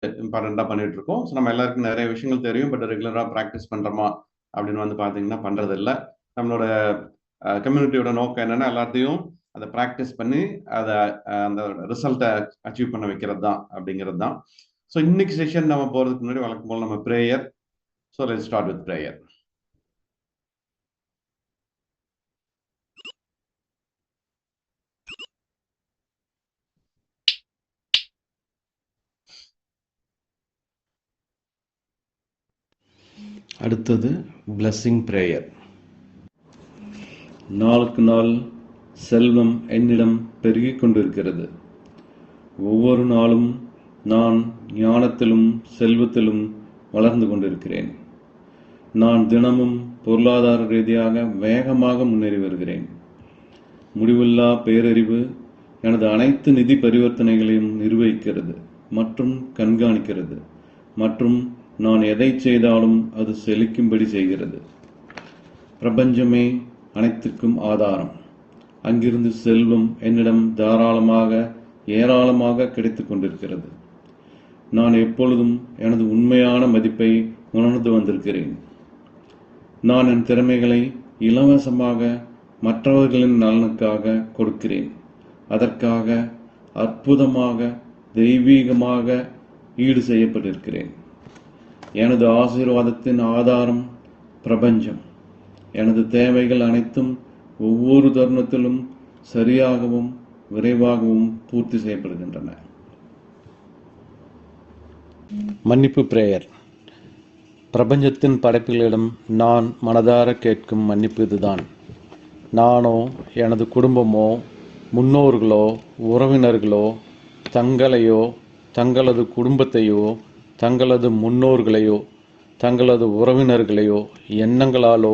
இம்பார்ட்டண்ட்டாக பண்ணிட்டு இருக்கோம். ஸோ நம்ம எல்லாருக்கும் நிறைய விஷயங்கள் தெரியும், பட் ரெகுலராக ப்ராக்டிஸ் பண்ணுறோமா அப்படின்னு வந்து பார்த்தீங்கன்னா பண்ணுறதில்ல. நம்மளோட கம்யூனிட்டியோட நோக்கம் என்னென்னா எல்லாத்தையும் அதை ப்ராக்டிஸ் பண்ணி அதை அந்த ரிசல்ட்டை அச்சீவ் பண்ண வைக்கிறது தான் அப்படிங்கிறது தான். ஸோ இன்னைக்கு செஷன் நம்ம போகிறதுக்கு முன்னாடி வழக்கம் போல் நம்ம prayer. So let's start with prayer. அடுத்தது பிளெஸ்ஸிங் ப்ரேயர். நாளுக்கு நாள் செல்வம் என்னிடம் பெருகிக் கொண்டிருக்கிறது. ஒவ்வொரு நாளும் நான் ஞானத்திலும் செல்வத்திலும் வளர்ந்து கொண்டிருக்கிறேன். நான் தினமும் பொருளாதார ரீதியாக வேகமாக முன்னேறி வருகிறேன். முடிவில்லா பேரறிவு எனது அனைத்து நிதி பரிவர்த்தனைகளையும் நிர்வகிக்கிறது மற்றும் கண்காணிக்கிறது, மற்றும் நான் எதை செய்தாலும் அது செழிக்கும்படி செய்கிறது. பிரபஞ்சமே அனைத்துக்கும் ஆதாரம். அங்கிருந்து செல்வம் என்னிடம் தாராளமாக ஏராளமாக கிடைத்து கொண்டிருக்கிறது. நான் எப்பொழுதும் எனது உண்மையான மதிப்பை உணர்ந்து வந்திருக்கிறேன். நான் என் திறமைகளை இலவசமாக மற்றவர்களின் நலனுக்காக கொடுக்கிறேன். அதற்காக அற்புதமாக தெய்வீகமாக ஈடு செய்யப்பட்டிருக்கிறேன். எனது ஆசீர்வாதத்தின் ஆதாரம் பிரபஞ்சம். எனது தேவைகள் அனைத்தும் ஒவ்வொரு தருணத்திலும் சரியாகவும் விரைவாகவும் பூர்த்தி செய்யப்படுகின்றன. மன்னிப்பு பிரேயர். பிரபஞ்சத்தின் படைப்புகளிடம் நான் மனதார கேட்கும் மன்னிப்பு இதுதான். நானோ எனது குடும்பமோ முன்னோர்களோ உறவினர்களோ தங்களையோ தங்களது குடும்பத்தையோ தங்களது முன்னோர்களையோ தங்களது உறவினர்களையோ எண்ணங்களாலோ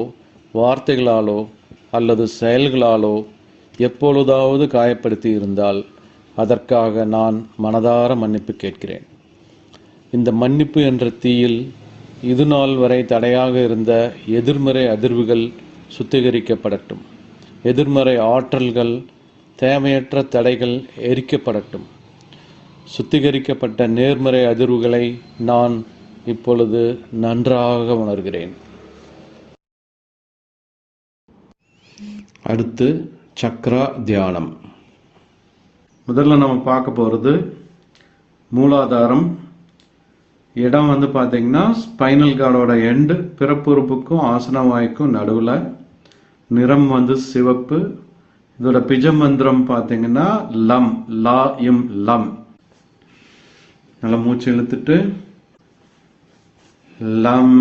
வார்த்தைகளாலோ அல்லது செயல்களாலோ எப்பொழுதாவது காயப்படுத்தி இருந்தால் அதற்காக நான் மனதார மன்னிப்பு கேட்கிறேன். இந்த மன்னிப்பு என்ற தீயில் இதுநாள் வரை தடையாக இருந்த எதிர்மறை அதிர்வுகள் சுத்திகரிக்கப்படட்டும். எதிர்மறை ஆற்றல்கள், தேவையற்ற தடைகள் எரிக்கப்படட்டும். சுத்திகரிக்கப்பட்ட நேர்மறை அதிர்வுகளை நான் இப்பொழுது நன்றாக உணர்கிறேன். அடுத்து சக்ரா தியானம். முதல்ல நம்ம பார்க்க போகிறது மூலாதாரம். இடம் வந்து பார்த்தீங்கன்னா ஸ்பைனல் கார்டோட எண்டு, பிறப்புறுப்புக்கும் ஆசனவாய்க்கும் நடுவில். நிறம் வந்து சிவப்பு. இதோட பிஜ மந்திரம் பார்த்தீங்கன்னா லம், லா இம் லம். நல்லா மூச்சு இழுத்துட்டு லம்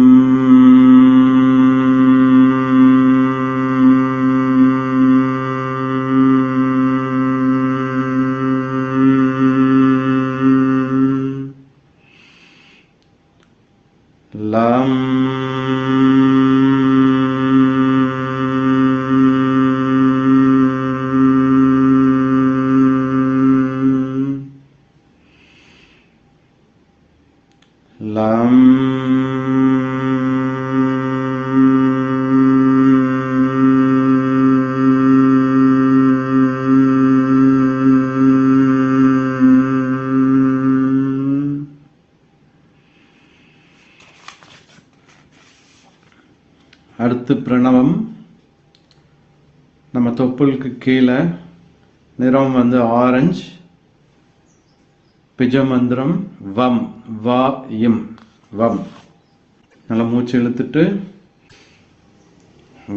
லம் லம் அடுத்து பிரணவம். நம்ம தொப்புளுக்கு கீழே நிறம் வந்து ஆரஞ்சு. பிஜ மந்திரம் வம், வா இம் வம். நல்லா மூச்சு இழுத்துட்டு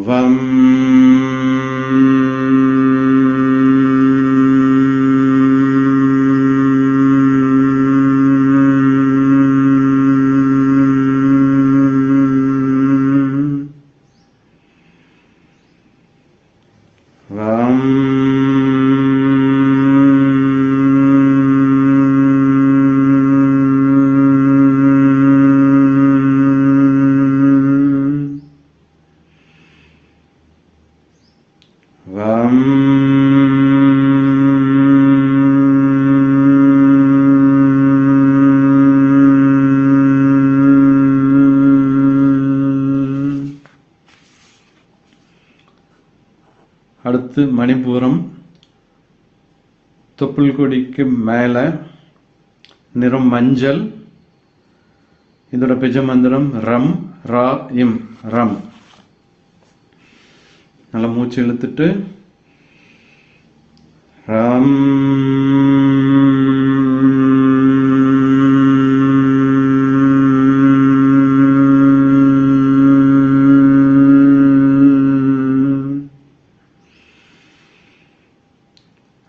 வம் வம் வம் அடுத்து மணிபூரம். தொப்புள் கொடிக்கு மேலே நிறம் மஞ்சள். இதோட பிஜ மந்திரம் ரம் ரா இம் ரம். நல்லா மூச்சு இழுத்துட்டு ரம்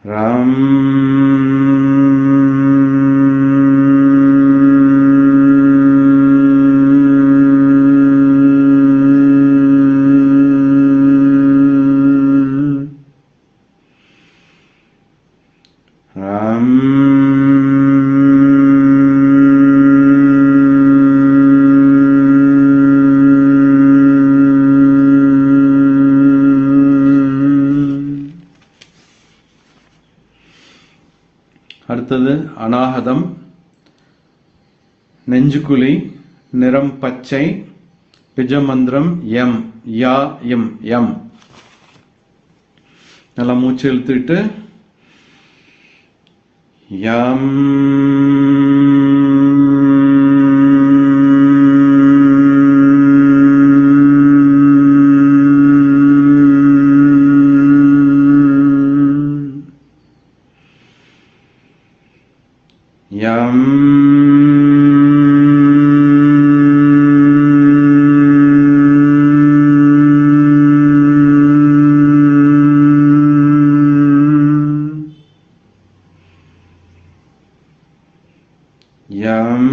ரம் ரம் அடுத்தது அநாகதம். நெஞ்சுக்குழி, நிறம் பச்சை, பிஜமந்திரம் எம் யா இம் எம். நல்லா மூச்சு இழுத்துட்டு யம் யம் யம்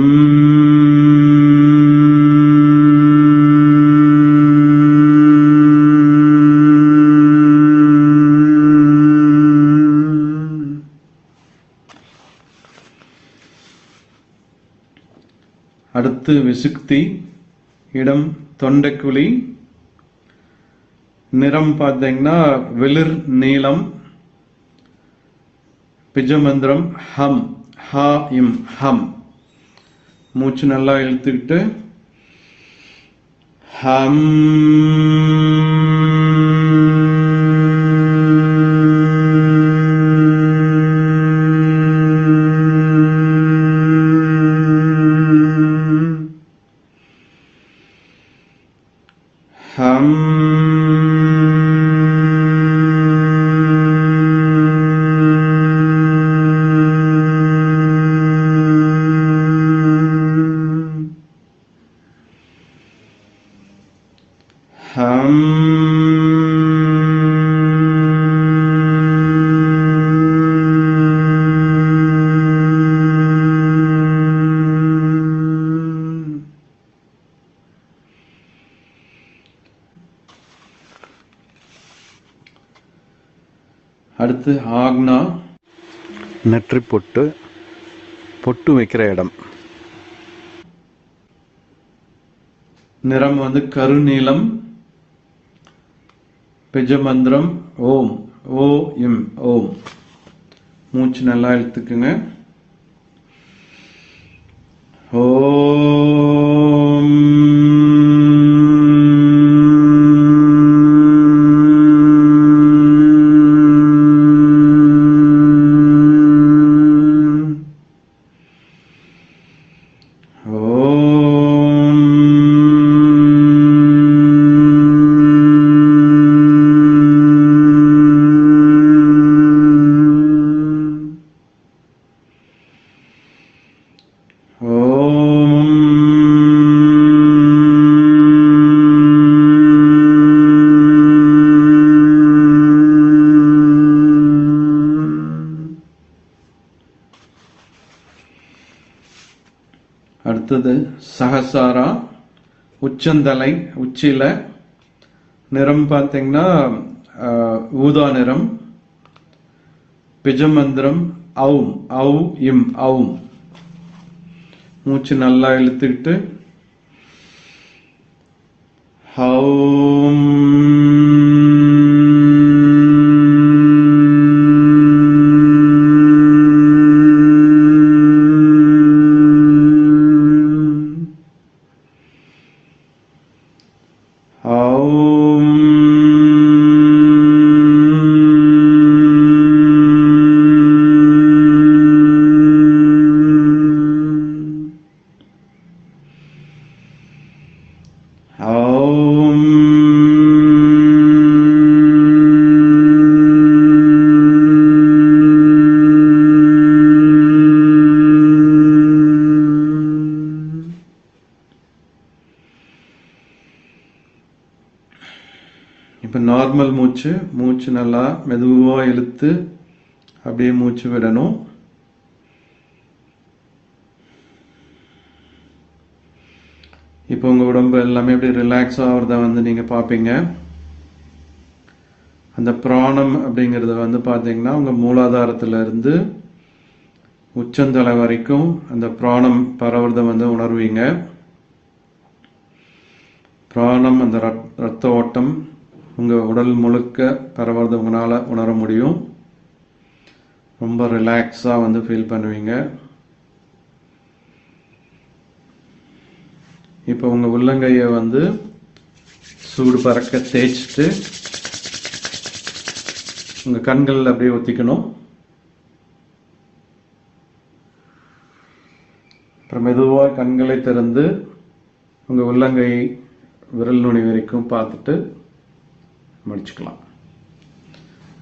அடுத்து விசுக்தி. இடம் தொண்டைக்குழி, நிறம் பார்த்தீங்கன்னா வெளிர் நீலம், பிஜமந்திரம் ஹம் ஹா இம் ஹம். மூச்சு நல்லா இழுத்துக்கிட்டு ஹம் ஹம் ஹம் அடுத்து ஆக்னா, நெற்றி பொட்டு, பொட்டு வைக்கிற இடம். நிறம் வந்து கருநீலம், பிஜமந்திரம் ஓம் ஓ இம் ஓம். மூச்சு நல்லா இழுத்துக்குங்க. ஓம் அடுத்தது சஹசாரா, உச்சந்தலை உச்சியில, நிறம் பார்த்தீங்கன்னா ஊதா நிறம், பிஜமந்திரம் ஔம் ஔ இம் ஔம். மூச்சு நல்லா இழுத்துக்கிட்டு ஹௌம் ஓம் இப்போ நார்மல் மூச்சு நல்லா மெதுவாக இழுத்து அப்படியே மூச்சு விடணும். இப்போ உங்கள் உடம்பு எல்லாமே அப்படியே ரிலாக்ஸ் ஆகிறத வந்து நீங்கள் பார்ப்பீங்க. அந்த பிராணம் அப்படிங்கிறத வந்து பார்த்தீங்கன்னா உங்கள் மூலாதாரத்திலிருந்து உச்சந்தலை வரைக்கும் அந்த பிராணம் பரவுறத வந்து உணர்வீங்க. பிராணம் அந்த ரத்த ஓட்டம் உங்கள் உடல் முழுக்க பரவுறத உங்களால் உணர முடியும். ரொம்ப ரிலாக்ஸாக வந்து ஃபீல் பண்ணுவீங்க. இப்போ உங்கள் உள்ளங்கையை வந்து சூடு பறக்க தேய்ச்சிட்டு உங்கள் கண்களில் அப்படியே ஒத்திக்கணும். அப்புறம் மெதுவாக கண்களை திறந்து உங்கள் உள்ளங்கை விரல் நுனி வரைக்கும் பார்த்துட்டு முடிச்சுக்கலாம்.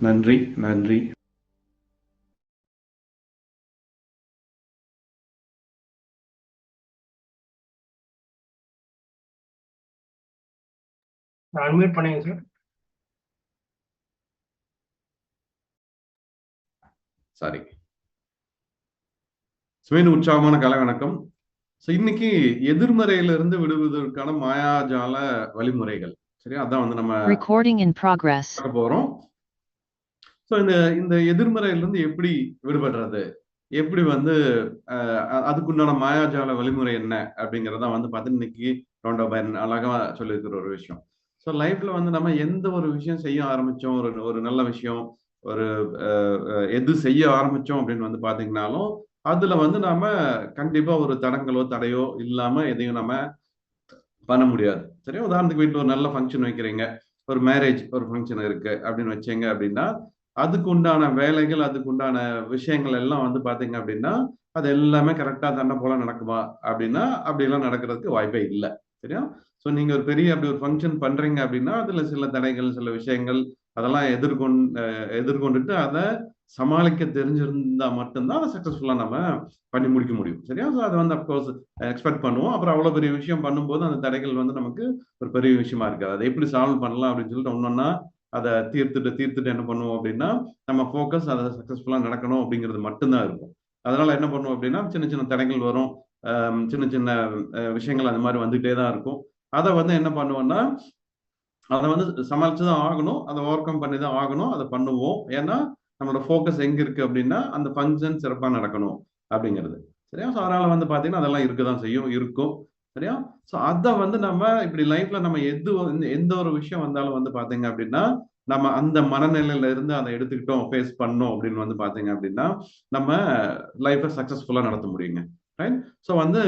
நன்றி நன்றி. அன்மியூட் பண்ணுங்க சார். சாரி. சுவேன் உற்சாகமான காலை வணக்கம். ஸோ இன்னைக்கு எதிர்மறையிலிருந்து விடுவதற்கான மாயாஜால வழிமுறைகள், சரியா? அதான் வந்து நம்ம பார்க்க போறோம். ஸோ இந்த எதிர்மறையிலிருந்து எப்படி விடுபடுறது, எப்படி வந்து அதுக்குண்டான மாயாஜால வழிமுறை என்ன அப்படிங்கிறத வந்து பார்த்து இன்னைக்கு ரவுண்ட் பை அழகா சொல்லியிருக்கிற ஒரு விஷயம். ஸோ லைஃப்ல வந்து நம்ம எந்த ஒரு விஷயம் செய்ய ஆரம்பிச்சோம், ஒரு நல்ல விஷயம், ஒரு எது செய்ய ஆரம்பிச்சோம் அப்படின்னு வந்து பாத்தீங்கன்னாலும் அதுல வந்து நாம கண்டிப்பா ஒரு தடங்களோ தடையோ இல்லாம எதையும் நம்ம பண்ண முடியாது. சரியா? உதாரணத்துக்கு வீட்டுல ஒரு நல்ல ஃபங்க்ஷன் வைக்கிறீங்க, ஒரு மேரேஜ் ஒரு ஃபங்க்ஷன் இருக்கு அப்படின்னு வச்சீங்க அப்படின்னா அதுக்கு உண்டான வேலைகள், அதுக்கு உண்டான விஷயங்கள் எல்லாம் வந்து பாத்தீங்க அப்படின்னா அது எல்லாமே கரெக்டா தண்டை போல நடக்குமா அப்படின்னா அப்படியெல்லாம் நடக்கிறதுக்கு வாய்ப்பே இல்லை. சரியா? ஸோ நீங்க ஒரு பெரிய அப்படி ஒரு ஃபங்க்ஷன் பண்றீங்க அப்படின்னா அதுல சில தடைகள், சில விஷயங்கள் அதெல்லாம் எதிர்கொண்டுட்டு அதை சமாளிக்க தெரிஞ்சிருந்தா மட்டும்தான் அதை சக்சஸ்ஃபுல்லா நம்ம பண்ணி முடிக்க முடியும். சரியா? ஸோ அதை வந்து அப்கோர்ஸ் எக்ஸ்பெக்ட் பண்ணுவோம். அப்புறம் அவ்வளவு பெரிய விஷயம் பண்ணும்போது அந்த தடைகள் வந்து நமக்கு ஒரு பெரிய விஷயமா இருக்காது. அதை எப்படி சால்வ் பண்ணலாம் அப்படின்னு சொல்லிட்டு ஒன்னொன்னா அதை தீர்த்துட்டு என்ன பண்ணுவோம் அப்படின்னா நம்ம ஃபோக்கஸ் அதை சக்சஸ்ஃபுல்லா நடக்கணும் அப்படிங்கிறது மட்டும்தான் இருக்கும். அதனால என்ன பண்ணுவோம் அப்படின்னா சின்ன சின்ன தடைகள் வரும், சின்ன சின்ன விஷயங்கள் அந்த மாதிரி வந்துகிட்டே தான் இருக்கும். அதை வந்து என்ன பண்ணுவோம்னா அதை வந்து சமாளிச்சுதான் ஆகணும், அதை ஓவர் கம் பண்ணி தான் ஆகணும், அதை பண்ணுவோம். ஏன்னா நம்மளோட ஃபோக்கஸ் எங்க இருக்கு அப்படின்னா அந்த ஃபங்க்ஷன் சிறப்பா நடக்கணும் அப்படிங்கிறது. சரியா? ஸோ அதனால வந்து பாத்தீங்கன்னா அதெல்லாம் இருக்கதான் இருக்கும். சரியா? ஸோ அதை வந்து நம்ம இப்படி லைஃப்ல நம்ம எந்த ஒரு விஷயம் வந்தாலும் வந்து பாத்தீங்க அப்படின்னா நம்ம அந்த மனநிலையில இருந்து அதை எடுத்துக்கிட்டோம், ஃபேஸ் பண்ணோம் அப்படின்னு வந்து பாத்தீங்க அப்படின்னா நம்ம லைஃப்பை சக்சஸ்ஃபுல்லா நடத்த முடியுங்க. ரைட்? ஸோ வந்து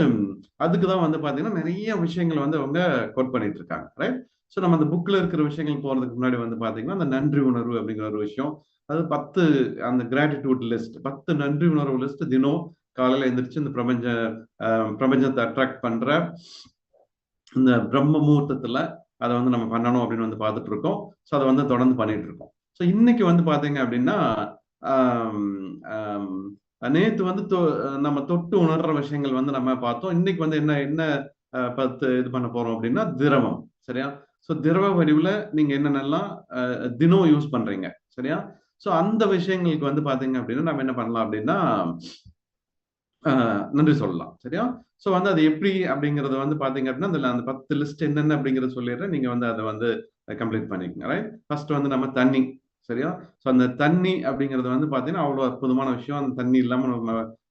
அதுக்குதான் வந்து பாத்தீங்கன்னா நிறைய விஷயங்கள் வந்து அவங்க கோட் பண்ணிட்டு இருக்காங்க. ரைட்? ஸோ நம்ம அந்த புக்ல இருக்கிற விஷயங்கள் போறதுக்கு முன்னாடி வந்து பாத்தீங்கன்னா அந்த நன்றி உணர்வு அப்படிங்கிற ஒரு விஷயம், அது 10 அந்த கிராட்டிடியூட் லிஸ்ட், 10 நன்றி உணர்வு லிஸ்ட் தினம் காலையில எந்திரிச்சு இந்த பிரபஞ்சத்தை அட்ராக்ட் பண்ற இந்த பிரம்ம முகூர்த்தத்துல அதை வந்து நம்ம பண்ணணும் அப்படின்னு வந்து பார்த்துட்டு இருக்கோம். ஸோ அதை வந்து தொடர்ந்து பண்ணிட்டு இருக்கோம். ஸோ இன்னைக்கு வந்து பாத்தீங்க அப்படின்னா நேத்து வந்து நம்ம தொட்டு உணர்ற விஷயங்கள் வந்து நம்ம பார்த்தோம். இன்னைக்கு வந்து என்ன 10 இது பண்ண போறோம் அப்படின்னா திரவம். சரியா? ஸோ திரவ வடிவுல நீங்க என்னென்னலாம் தினம் யூஸ் பண்றீங்க. சரியா? ஸோ அந்த விஷயங்களுக்கு வந்து பாத்தீங்க அப்படின்னா நம்ம என்ன பண்ணலாம் அப்படின்னா நன்றி சொல்லலாம். சரியா? ஸோ வந்து அது எப்படி அப்படிங்கறது வந்து பாத்தீங்க அப்படின்னா அந்த 10 லிஸ்ட் என்னென்ன அப்படிங்கறத சொல்லிடுறேன், நீங்க வந்து அதை வந்து கம்ப்ளீட் பண்ணிக்கங்க. ரைட்? ஃபர்ஸ்ட் வந்து நம்ம தண்ணி. சரியா? ஸோ அந்த தண்ணி அப்படிங்கிறது வந்து பாத்தீங்கன்னா அவ்வளவு அற்புதமான விஷயம். அந்த தண்ணி இல்லாம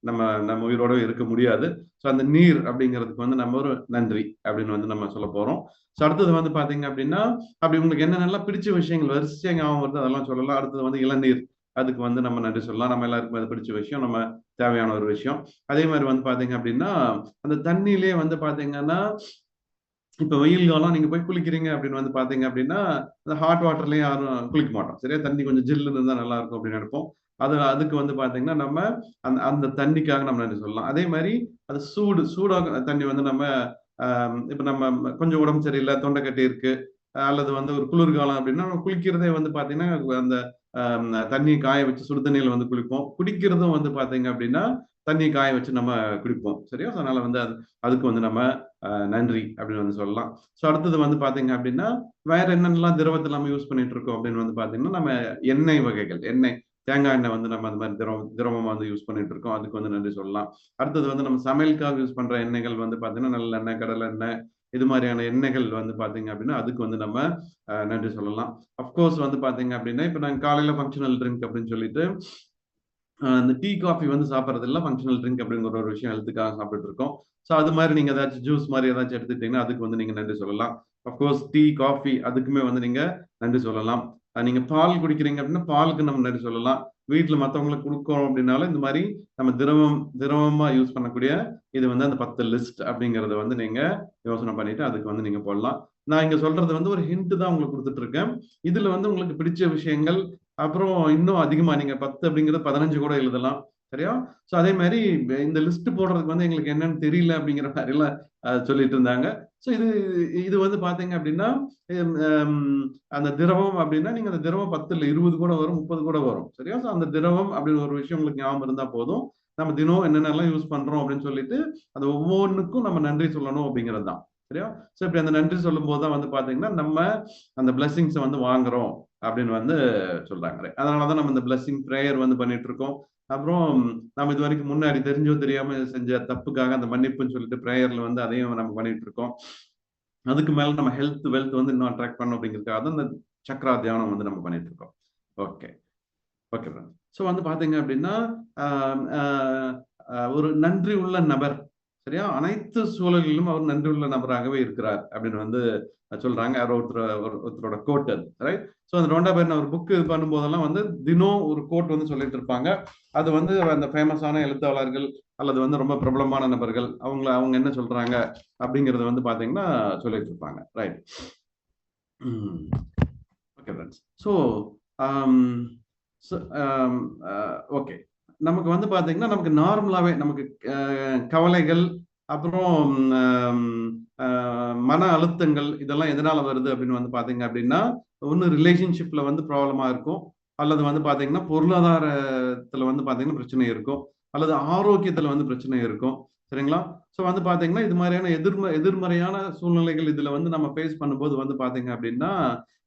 நம்ம உயிரோட இருக்க முடியாது. ஸோ அந்த நீர் அப்படிங்கிறதுக்கு வந்து நம்ம ஒரு நன்றி அப்படின்னு வந்து நம்ம சொல்ல போறோம். ஸோ அடுத்தது வந்து பாத்தீங்க அப்படின்னா அப்படி உங்களுக்கு என்னென்னலாம் பிடிச்ச விஷயங்கள் வரிசையா ஞாபகம் வருது அதெல்லாம் சொல்லலாம். அடுத்தது வந்து இளநீர், அதுக்கு வந்து நம்ம நன்றி சொல்லலாம். நம்ம எல்லாருக்கும் அது பிடிச்ச விஷயம், நம்ம தேவையான ஒரு விஷயம். அதே மாதிரி வந்து பாத்தீங்க அப்படின்னா அந்த தண்ணியிலே வந்து பாத்தீங்கன்னா இப்ப வெயில் காலம் நீங்க போய் குளிக்கிறீங்க அப்படின்னு வந்து பாத்தீங்க அப்படின்னா அந்த ஹாட் வாட்டர்லயும் யாரும் குளிக்க மாட்டோம். சரியா? தண்ணி கொஞ்சம் ஜில்லுன்னு இருந்தா நல்லா இருக்கும் அப்படின்னு நினைப்போம். அதுக்கு வந்து பாத்தீங்கன்னா நம்ம அந்த தண்ணிக்காக நம்ம நன்றி சொல்லலாம். அதே மாதிரி அது சூடாக தண்ணி வந்து நம்ம இப்ப நம்ம கொஞ்சம் உடம்பு சரியில்லை, தொண்டை கட்டி இருக்கு, அல்லது வந்து ஒரு குளிர்காலம் அப்படின்னா நம்ம குளிக்கிறதே வந்து பாத்தீங்கன்னா அந்த தண்ணி காய வச்சு சுடு தண்ணியில வந்து குளிப்போம். குடிக்கிறதும் வந்து பாத்தீங்க அப்படின்னா தண்ணி காய வச்சு நம்ம குடிப்போம். சரியா? அதனால வந்து அதுக்கு வந்து நம்ம நன்றி அப்படின்னு வந்து சொல்லலாம். ஸோ அடுத்தது வந்து பாத்தீங்க அப்படின்னா வேற என்னென்னலாம் திரவத்தை நம்ம யூஸ் பண்ணிட்டு இருக்கோம் அப்படின்னு வந்து பாத்தீங்கன்னா நம்ம எண்ணெய் வகைகள், எண்ணெய் தேங்காய் எண்ணெய் வந்து நம்ம அந்த மாதிரி திரவமா வந்து யூஸ் பண்ணிட்டு இருக்கோம். அதுக்கு வந்து நன்றி சொல்லலாம். அடுத்தது வந்து நம்ம சமையலுக்காக யூஸ் பண்ற எண்ணெய்கள் வந்து பாத்தீங்கன்னா நல்லெண்ணெய், கடலை எண்ணெய், இது மாதிரியான எண்ணெய்கள் வந்து பாத்தீங்க அப்படின்னா அதுக்கு வந்து நம்ம நன்றி சொல்லலாம். அப்கோர்ஸ் வந்து பாத்தீங்க அப்படின்னா இப்ப நாங்க காலையில ஃபங்க்ஷனல் ட்ரிங்க் அப்படின்னு சொல்லிட்டு இந்த டீ காஃபி வந்து சாப்பிட்றது இல்லை, ஃபங்க்ஷனல் ட்ரிங்க் அப்படிங்கிற ஒரு விஷயம் ஹெல்த்துக்காக சாப்பிட்டு இருக்கோம். ஸோ அது மாதிரி நீங்க ஏதாச்சும் ஜூஸ் மாதிரி ஏதாச்சும் எடுத்துக்கிட்டீங்கன்னா அதுக்கு வந்து நீங்க நன்றி சொல்லலாம். அப்கோர்ஸ் டீ காஃபி அதுக்குமே வந்து நீங்க நன்றி சொல்லலாம். நீங்க பால் குடிக்கிறீங்க அப்படின்னா பாலுக்கு நம்ம நன்றி சொல்லலாம். வீட்டில் மற்றவங்களுக்கு கொடுக்கணும் அப்படின்னாலும் இந்த மாதிரி நம்ம திரவமா யூஸ் பண்ணக்கூடிய இது வந்து அந்த 10 லிஸ்ட் அப்படிங்கறத வந்து நீங்க யோசனை பண்ணிட்டு அதுக்கு வந்து நீங்க போடலாம். நான் இங்க சொல்றது வந்து ஒரு ஹிண்ட் தான் உங்களுக்கு கொடுத்துட்டு இருக்கேன். இதுல வந்து உங்களுக்கு பிடிச்ச விஷயங்கள் அப்புறம் இன்னும் அதிகமா நீங்க 10 அப்படிங்கிறது 15 கூட எழுதலாம். சரியா? ஸோ அதே மாதிரி இந்த லிஸ்ட் போடுறதுக்கு வந்து எங்களுக்கு என்னன்னு தெரியல அப்படிங்கிற மாதிரி எல்லாம் சொல்லிட்டு இருந்தாங்க. ஸோ இது இது வந்து பாத்தீங்க அப்படின்னா அந்த திரவம் அப்படின்னா நீங்க அந்த திரவம் 10 20 கூட வரும், 30 கூட வரும். சரியா? ஸோ அந்த திரவம் அப்படின்னு ஒரு விஷயம் உங்களுக்கு ஞாபகம் இருந்தா போதும். நம்ம தினம் என்னென்னலாம் யூஸ் பண்றோம் அப்படின்னு சொல்லிட்டு அது ஒவ்வொன்றுக்கும் நம்ம நன்றி சொல்லணும் அப்படிங்கிறது தான். சரியா? ஸோ இப்படி அந்த நன்றி சொல்லும் போது தான் வந்து பாத்தீங்கன்னா நம்ம அந்த பிளெஸிங்ஸை வந்து வாங்குறோம் அப்படின்னு வந்து சொல்றாங்க. அதனாலதான் நம்ம இந்த பிளெஸிங் ப்ரேயர் வந்து பண்ணிட்டு இருக்கோம். அப்புறம் நம்ம இது வரைக்கும் முன்னாடி தெரிஞ்சோ தெரியாம செஞ்ச தப்புக்காக அந்த மன்னிப்புன்னு சொல்லிட்டு ப்ரேயர்ல வந்து அதையும் நம்ம பண்ணிட்டு இருக்கோம். அதுக்கு மேல நம்ம ஹெல்த் வெல்த் வந்து இன்னும் அட்ராக்ட் பண்ணணும் அப்படிங்கிறதுக்காக தான் இந்த சக்ரா தியானம் வந்து நம்ம பண்ணிட்டு இருக்கோம். Okay okay. ஸோ வந்து பாத்தீங்க அப்படின்னா ஒரு நன்றி உள்ள நபர், சரியா, அனைத்து சூழலிலும் அவர் நன்றி உள்ள நபராகவே இருக்கிறார் அப்படின்னு வந்து சொல்றாங்க. யாரோ ஒருத்தரோட கோட் அது, ரைட்? ஸோ அந்த ரோண்டா பேர்ன ஒரு புக் இது பண்ணும்போதெல்லாம் வந்து தினம் ஒரு கோட் வந்து சொல்லிட்டு இருப்பாங்க. அது வந்து அந்த ஃபேமஸான எழுத்தாளர்கள் அல்லது வந்து ரொம்ப பிரபலமான நபர்கள் அவங்க என்ன சொல்றாங்க அப்படிங்கறத வந்து பாத்தீங்கன்னா சொல்லிட்டு இருப்பாங்க, right? Okay friends. So okay, நமக்கு வந்து பாத்தீங்கன்னா நமக்கு நார்மலாவே நமக்கு கவலைகள் அப்புறம் மன அழுத்தங்கள் இதெல்லாம் எதனால வருது அப்படின்னு வந்து பாத்தீங்க அப்படின்னா ஒன்னு ரிலேஷன்ஷிப்ல வந்து ப்ராப்ளமா இருக்கும், அல்லது வந்து பாத்தீங்கன்னா பொருளாதாரத்துல வந்து பாத்தீங்கன்னா பிரச்சனை இருக்கும், அல்லது ஆரோக்கியத்துல வந்து பிரச்சனை இருக்கும். சரிங்களா? ஸோ வந்து பாத்தீங்கன்னா இது மாதிரியான எதிர்மறையான சூழ்நிலைகள் இதுல வந்து நம்ம ஃபேஸ் பண்ணும்போது வந்து பாத்தீங்க அப்படின்னா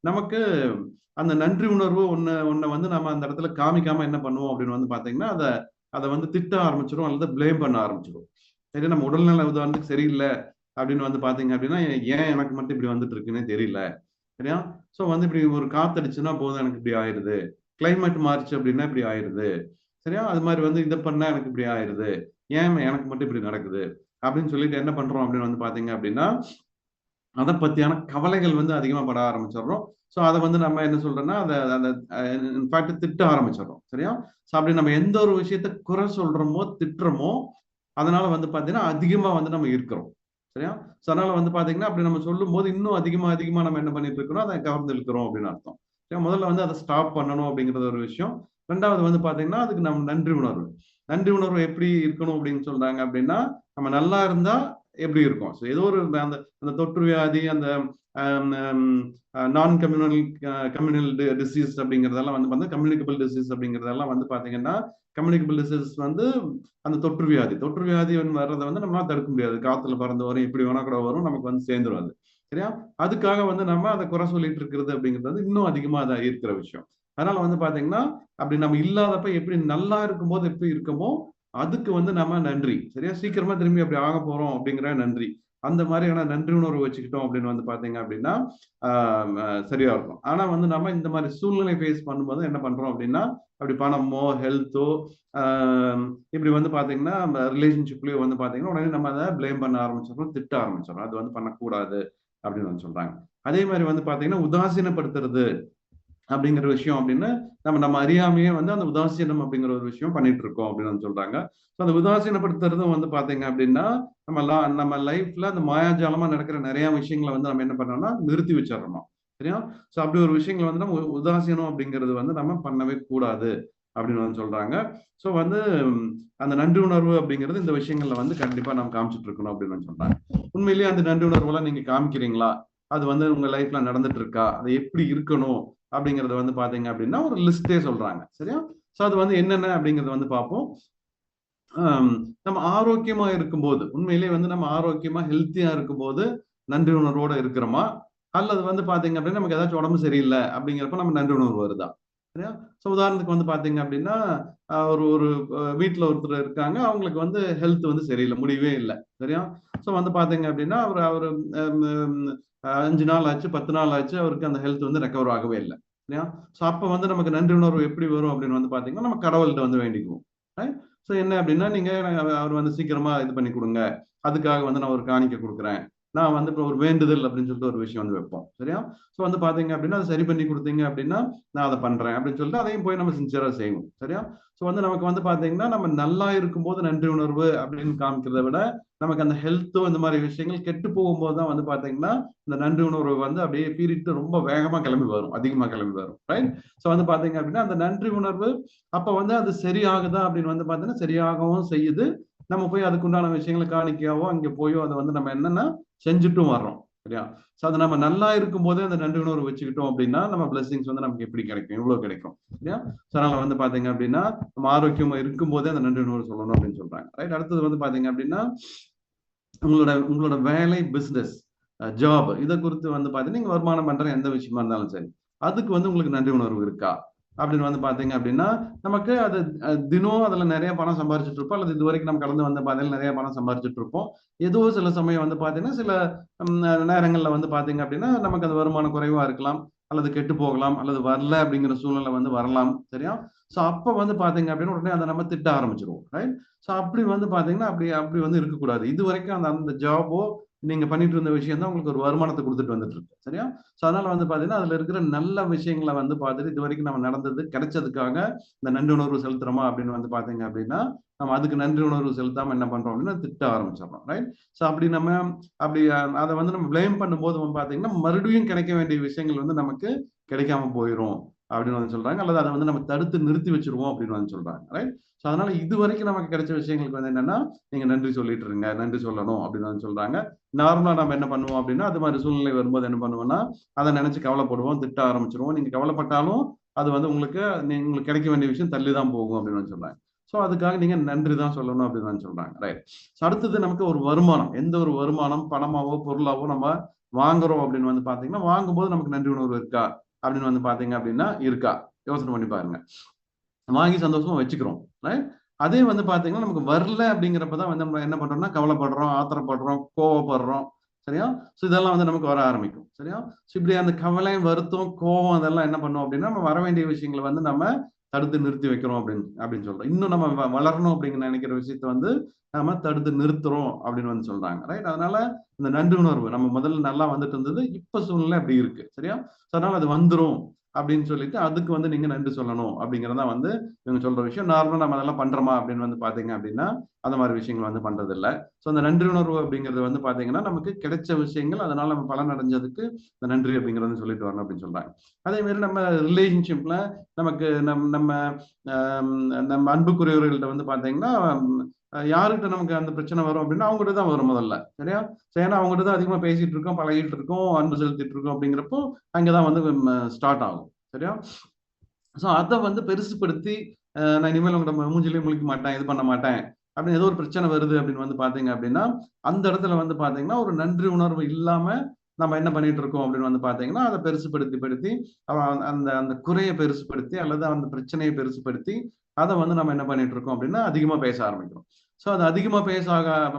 நமக்கு அந்த நன்றி உணர்வு ஒன்ன வந்து நம்ம அந்த இடத்துல காமிக்காம என்ன பண்ணுவோம் அப்படின்னு வந்து பாத்தீங்கன்னா அதை வந்து திட்ட ஆரம்பிச்சிடும் அல்லது பிளேம் பண்ண ஆரம்பிச்சிடும். சரி, நம்ம உடல்நல உதாரணத்துக்கு சரியில்லை அப்படின்னு வந்து பாத்தீங்க அப்படின்னா ஏன் எனக்கு மட்டும் இப்படி வந்துட்டு இருக்குன்னே தெரியல. சரியா? ஸோ வந்து இப்படி ஒரு காத்தடிச்சுன்னா போதும் எனக்கு இப்படி ஆயிருது, கிளைமேட் மாறிச்சு அப்படின்னா இப்படி ஆயிருது. சரியா? அது மாதிரி வந்து இதை பண்ணா எனக்கு இப்படி ஆயிருது, ஏன் எனக்கு மட்டும் இப்படி நடக்குது அப்படின்னு சொல்லிட்டு என்ன பண்றோம் அப்படின்னு வந்து பாத்தீங்க அப்படின்னா அதை பத்தியான கவலைகள் வந்து அதிகமா பட ஆரம்பிச்சிடுறோம். ஸோ அதை வந்து நம்ம என்ன சொல்றோம்னா அதை அந்த இன்ஃபேக்ட் திட்ட ஆரம்பிச்சிடுறோம். சரியா? ஸோ அப்படி நம்ம எந்த ஒரு விஷயத்த குறை சொல்றோமோ திட்டுறோமோ அதனால வந்து பாத்தீங்கன்னா அதிகமா வந்து நம்ம இருக்கிறோம். சரியா? ஸோ அதனால வந்து பாத்தீங்கன்னா அப்படி நம்ம சொல்லும் போது இன்னும் அதிகமா நம்ம என்ன பண்ணிட்டு இருக்கிறோம், அதை கவர்ந்து இழுக்கிறோம் அப்படின்னு அர்த்தம். சரியா? முதல்ல வந்து அதை ஸ்டாப் பண்ணணும் அப்படிங்கிறது ஒரு விஷயம். ரெண்டாவது வந்து பாத்தீங்கன்னா அதுக்கு நம்ம நன்றி உணர்வு எப்படி இருக்கணும் அப்படின்னு சொல்றாங்க அப்படின்னா நம்ம நல்லா இருந்தா எப்படி இருக்கும். ஸோ ஏதோ ஒரு அந்த தொற்று வியாதி, அந்த நான் கம்யூனல் டிசீஸ் அப்படிங்கிறதெல்லாம் வந்து பார்த்தா கம்யூனிகபிள் டிசீஸ் அப்படிங்கிறதெல்லாம் வந்து பாத்தீங்கன்னா கம்யூனிகபிள் டிசீஸ் வந்து அந்த தொற்று வியாதி வர்றதை வந்து நம்மளால தடுக்க முடியாது. காத்துல பறந்து வரும், இப்படி வேணா கூட வரும், நமக்கு வந்து சேர்ந்துரும் அது. சரியா? அதுக்காக வந்து நம்ம அதை குறை சொல்லிட்டு இருக்கிறது அப்படிங்கிறது வந்து இன்னும் அதிகமா அதை இருக்கிற விஷயம். அதனால வந்து பாத்தீங்கன்னா அப்படி நம்ம இல்லாதப்ப எப்படி நல்லா இருக்கும்போது எப்படி இருக்கமோ அதுக்கு வந்து நம்ம நன்றி, சரியா, சீக்கிரமா திரும்பி அப்படி ஆக போறோம் அப்படிங்கிற நன்றி, அந்த மாதிரியான நன்றி உணர்வு வச்சுக்கிட்டோம் அப்படின்னு வந்து பாத்தீங்க அப்படின்னா சரியா இருக்கும். ஆனா வந்து நம்ம இந்த மாதிரி சூழ்நிலை ஃபேஸ் பண்ணும்போது என்ன பண்றோம் அப்படின்னா அப்படி பணமோ ஹெல்த்தோ இப்படி வந்து பாத்தீங்கன்னா ரிலேஷன்ஷிப்லயோ வந்து பாத்தீங்கன்னா உடனே நம்ம அதை பிளேம் பண்ண ஆரம்பிச்சிடறோம், திட்ட ஆரம்பிச்சிடறோம். அது வந்து பண்ணக்கூடாது அப்படின்னு வந்து சொல்றாங்க. அதே மாதிரி வந்து பாத்தீங்கன்னா உதாசீனப்படுத்துறது அப்படிங்கிற விஷயம் அப்படின்னு நம்ம அறியாமையே வந்து அந்த உதாசீனம் அப்படிங்கிற ஒரு விஷயம் பண்ணிட்டு இருக்கோம் அப்படின்னு சொல்றாங்க. ஸோ அந்த உதாசீனப்படுத்துறதும் வந்து பாத்தீங்க அப்படின்னா நம்ம லைஃப்ல அந்த மாயாஜாலமா நடக்கிற நிறைய விஷயங்களை வந்து நம்ம என்ன பண்றோம்னா நிறுத்தி வச்சிடறோம். சரியா? ஸோ அப்படி ஒரு விஷயங்களை வந்து நம்ம உதாசீனம் அப்படிங்கிறது வந்து நம்ம பண்ணவே கூடாது அப்படின்னு வந்து சொல்றாங்க. ஸோ வந்து அந்த நன்றி உணர்வு அப்படிங்கிறது இந்த விஷயங்கள்ல வந்து கண்டிப்பா நம்ம காமிச்சிட்டு இருக்கணும் அப்படின்னு சொல்றாங்க. உண்மையிலேயே அந்த நன்றி உணர்வுலாம் நீங்க காமிக்கிறீங்களா? அது வந்து உங்க லைஃப்ல நடந்துட்டு இருக்கா? அது எப்படி இருக்கணும் அப்படிங்கறத வந்து பாத்தீங்க அப்படின்னா ஒரு லிஸ்டே சொல்றாங்க. சரியா? சோ அது வந்து என்னென்ன அப்படிங்கறத வந்து பார்ப்போம். ஆம், நம்ம ஆரோக்கியமா இருக்கும்போது உண்மையிலேயே வந்து நம்ம ஆரோக்கியமா ஹெல்த்தியா இருக்கும்போது நன்றி உணர்வோட இருக்கிறோமா? அல்லது வந்து பாத்தீங்க அப்படின்னா நமக்கு ஏதாச்சும் உடம்பு சரியில்லை அப்படிங்கிறப்ப நம்ம நன்றி உணர்வு வருதா? சரியா? ஸோ உதாரணத்துக்கு வந்து பாத்தீங்க அப்படின்னா ஒரு ஒரு வீட்டில் ஒருத்தர் இருக்காங்க, அவங்களுக்கு வந்து ஹெல்த் வந்து சரியில்லை, முடியவே இல்லை. சரியா? ஸோ வந்து பாத்தீங்க அப்படின்னா அவர் அவர் 5 நாள் ஆச்சு, 10 நாள் ஆச்சு, அவருக்கு அந்த ஹெல்த் வந்து ரெக்கவர் ஆகவே இல்லை. சரியா? ஸோ அப்போ வந்து நமக்கு நன்றி உணர்வு எப்படி வரும் அப்படின்னு வந்து பாத்தீங்கன்னா நம்ம கடவுள்கிட்ட வந்து வேண்டிக்குவோம். ஸோ என்ன அப்படின்னா நீங்க அவர் வந்து சீக்கிரமா இது பண்ணி கொடுங்க, அதுக்காக வந்து நான் ஒரு காணிக்கை கொடுக்குறேன், நான் வந்து இப்போ ஒரு வேண்டுதல் அப்படின்னு சொல்லிட்டு ஒரு விஷயம் வந்து வைப்போம். சரியா? ஸோ வந்து பாத்தீங்க அப்படின்னா அதை சரி பண்ணி கொடுத்தீங்க அப்படின்னா நான் அதை பண்றேன் அப்படின்னு சொல்லிட்டு அதையும் போய் நம்ம சின்சியரா செய்வோம். சரியா? ஸோ வந்து நமக்கு வந்து பாத்தீங்கன்னா நம்ம நல்லா இருக்கும்போது நன்றி உணர்வு அப்படின்னு காமிக்கிறத விட நமக்கு அந்த ஹெல்த்தோ இந்த மாதிரி விஷயங்கள் கெட்டு போகும்போது தான் வந்து பாத்தீங்கன்னா இந்த நன்றி உணர்வு வந்து அப்படியே பீறிட்டு ரொம்ப வேகமா கிளம்பி வரும், அதிகமா கிளம்பி வரும். ரைட்? ஸோ வந்து பாத்தீங்க அப்படின்னா அந்த நன்றி உணர்வு அப்ப வந்து அது சரியாகுதா அப்படின்னு வந்து பாத்தீங்கன்னா சரியாகவும் செய்யுது. நம்ம போய் அதுக்குண்டான விஷயங்களை காணிக்கையாவோ அங்க போயோ அதை வந்து நம்ம என்னன்னா செஞ்சுட்டும் வர்றோம். சரியா? ஸோ அது நம்ம நல்லா இருக்கும் போதே அந்த நன்றி உணர்வு வச்சுக்கிட்டோம் அப்படின்னா நம்ம பிளெஸிங்ஸ் வந்து நமக்கு எப்படி கிடைக்கும், இவ்வளவு கிடைக்கும். சரியா? ஸோ அதனால வந்து பாத்தீங்க அப்படின்னா நம்ம ஆரோக்கியமா இருக்கும் போதே அந்த நன்றி உணர்வு சொல்லணும் அப்படின்னு சொல்றாங்க. ரைட்? அடுத்தது வந்து பாத்தீங்க அப்படின்னா உங்களோட உங்களோட வேலை, பிசினஸ், ஜாப் இதை குறித்து வந்து பாத்தீங்கன்னா நீங்க வருமானம் பண்ற எந்த விஷயமா இருந்தாலும் சரி, அதுக்கு வந்து உங்களுக்கு நன்றி உணர்வு இருக்கா அப்படின்னு வந்து பாத்தீங்க அப்படின்னா நமக்கு அது தினம் அதுல நிறைய பணம் சம்பாரிச்சுட்டு இருப்போம், அல்லது இது வரைக்கும் நம்ம கடந்து வந்த பாதையில் நிறைய பணம் சம்பாரிச்சுட்டு இருப்போம். ஏதோ சில சமயம் வந்து பாத்தீங்கன்னா சில நேரங்கள்ல வந்து பாத்தீங்க அப்படின்னா நமக்கு அந்த வருமானம் குறைவா இருக்கலாம், அல்லது கெட்டு போகலாம், அல்லது வரல அப்படிங்கிற சூழ்நிலை வந்து வரலாம். சரியா? சோ அப்ப வந்து பாத்தீங்க அப்படின்னா உடனே அதை நம்ம திட்ட ஆரம்பிச்சிருவோம். ரைட்? சோ அப்படி வந்து பாத்தீங்கன்னா அப்படி அப்படி வந்து இருக்கக்கூடாது. இது வரைக்கும் அந்த அந்த ஜாபோ நீங்க பண்ணிட்டு இருந்த விஷயம் தான் உங்களுக்கு ஒரு வருமானத்தை கொடுத்துட்டு வந்துட்டு இருக்கு. சரியா? சோ அதனால வந்து பாத்தீங்கன்னா அதுல இருக்கிற நல்ல விஷயங்களை வந்து பார்த்துட்டு இது வரைக்கும் நம்ம நடந்தது கிடைச்சதுக்காக இந்த நன்றி உணர்வு செலுத்துறோமா அப்படின்னு வந்து பாத்தீங்க அப்படின்னா நம்ம அதுக்கு நன்றி உணர்வு செலுத்தாம என்ன பண்றோம் அப்படின்னா திட்ட ஆரம்பிச்சிடறோம். ரைட்? சோ அப்படி நம்ம அப்படி அதை வந்து நம்ம பிளேம் பண்ணும்போது வந்து பாத்தீங்கன்னா மறுபடியும் கிடைக்க வேண்டிய விஷயங்கள் வந்து நமக்கு கிடைக்காம போயிடும் அப்படின்னு வந்து சொல்றாங்க, அல்லது அதை வந்து நம்ம தடுத்து நிறுத்தி வச்சிருவோம் அப்படின்னு வந்து சொல்றாங்க. ரைட்? ஸோ அதனால இது வரைக்கும் நமக்கு கிடைச்ச விஷயங்களுக்கு வந்து என்னன்னா நீங்க நன்றி சொல்லிட்டு இருங்க, நன்றி சொல்லணும் அப்படின்னு வந்து சொல்றாங்க. நார்மலா நம்ம என்ன பண்ணுவோம் அப்படின்னா அது மாதிரி சூழ்நிலை வரும்போது என்ன பண்ணுவோம்னா அதை நினைச்சு கவலைப்படுவோம், திட்ட ஆரம்பிச்சிருவோம். நீங்க கவலைப்பட்டாலும் அது வந்து உங்களுக்கு உங்களுக்கு கிடைக்க வேண்டிய விஷயம் தள்ளி தான் போகும் அப்படின்னு வந்து சொல்றாங்க. ஸோ அதுக்காக நீங்க நன்றி தான் சொல்லணும் அப்படின்னு வந்து சொல்றாங்க. ரைட்? ஸோ அடுத்தது நமக்கு ஒரு வருமானம், எந்த ஒரு வருமானம் பணமாவோ பொருளாவோ நம்ம வாங்குறோம் அப்படின்னு வந்து பாத்தீங்கன்னா வாங்கும்போது நமக்கு நன்றி உணர்வு இருக்கா அப்படின்னு வந்து பாத்தீங்க அப்படின்னா இருக்கா? யோசனை பண்ணி பாருங்க. வாங்கி சந்தோஷமா வச்சுக்கிறோம். ரைட்? அதே வந்து பாத்தீங்கன்னா நமக்கு வரல அப்படிங்கிறப்பதான் வந்து நம்ம என்ன பண்றோம்னா கவலைப்படுறோம், ஆத்திரப்படுறோம், கோவப்படுறோம். சரியா? சோ இதெல்லாம் வந்து நமக்கு வர ஆரம்பிக்கும். சரியா? சோ இப்படி அந்த கவலை, வருத்தம், கோவம் அதெல்லாம் என்ன பண்ணும் அப்படின்னா நம்ம வர வேண்டிய விஷயங்களை வந்து நம்ம தடுத்து நிறுத்தி வைக்கிறோம் அப்படின்னு அப்படின்னு சொல்றோம். இன்னும் நம்ம வளரணும் அப்படிங்கிற நினைக்கிற விஷயத்த வந்து நம்ம தடுத்து நிறுத்துறோம் அப்படின்னு வந்து சொல்றாங்க. ரைட்? அதனால இந்த நன்றி உணர்வு நம்ம முதல்ல நல்லா வந்துட்டு இருந்தது, இப்ப சூழ்நிலை அப்படி இருக்கு. சரியா? சோ அதனால அது வந்துரும் அப்படின்னு சொல்லிட்டு அதுக்கு வந்து நீங்க நன்றி சொல்லணும் அப்படிங்கறதா வந்து இவங்க சொல்ற விஷயம். நார்மலா நம்ம அதெல்லாம் பண்றோமா அப்படின்னு வந்து பாத்தீங்க அப்படின்னா அந்த மாதிரி விஷயங்கள் வந்து பண்றது இல்ல. சோ அந்த நன்றி உணர்வு அப்படிங்கிறது வந்து பாத்தீங்கன்னா நமக்கு கிடைச்ச விஷயங்கள், அதனால நம்ம பலன் அடைஞ்சதுக்கு இந்த நன்றி அப்படிங்கறது சொல்லிட்டு வரணும் அப்படின்னு சொல்றாங்க. அதே மாதிரி நம்ம ரிலேஷன்ஷிப்ல நமக்கு நம்ம ஆம், நம்ம அன்புக்குரியவர்கள்ட்ட வந்து பாத்தீங்கன்னா யாருக்கிட்ட நமக்கு அந்த பிரச்சனை வரும் அப்படின்னா அவங்ககிட்ட தான் வரும் முதல்ல. சரியா? ஏன்னா அவங்ககிட்ட தான் அதிகமா பேசிட்டு இருக்கோம், பழகிட்டு இருக்கோம், அன்பு செலுத்திட்டு இருக்கோம் அப்படிங்கிறப்போ அங்கதான் வந்து ஸ்டார்ட் ஆகும். சரியா? சோ அத வந்து பெருசுபடுத்தி நான் இனிமேல் உங்கள்ட்ட மூஞ்சிலயே முழிக்க மாட்டேன், இது பண்ண மாட்டேன் அப்படின்னு ஏதோ ஒரு பிரச்சனை வருது அப்படின்னு வந்து பாத்தீங்க அப்படின்னா அந்த இடத்துல வந்து பாத்தீங்கன்னா ஒரு நன்றி உணர்வு இல்லாம நம்ம என்ன பண்ணிட்டு இருக்கோம் அப்படின்னு வந்து பாத்தீங்கன்னா அதை பெருசுபடுத்தி அந்த அந்த குறையை பெருசுபடுத்தி அல்லது அந்த பிரச்சனையை பெருசுபடுத்தி அதை வந்து நம்ம என்ன பண்ணிட்டு இருக்கோம் அப்படின்னா அதிகமா பேச ஆரம்பிக்கிறோம். சோ அது அதிகமா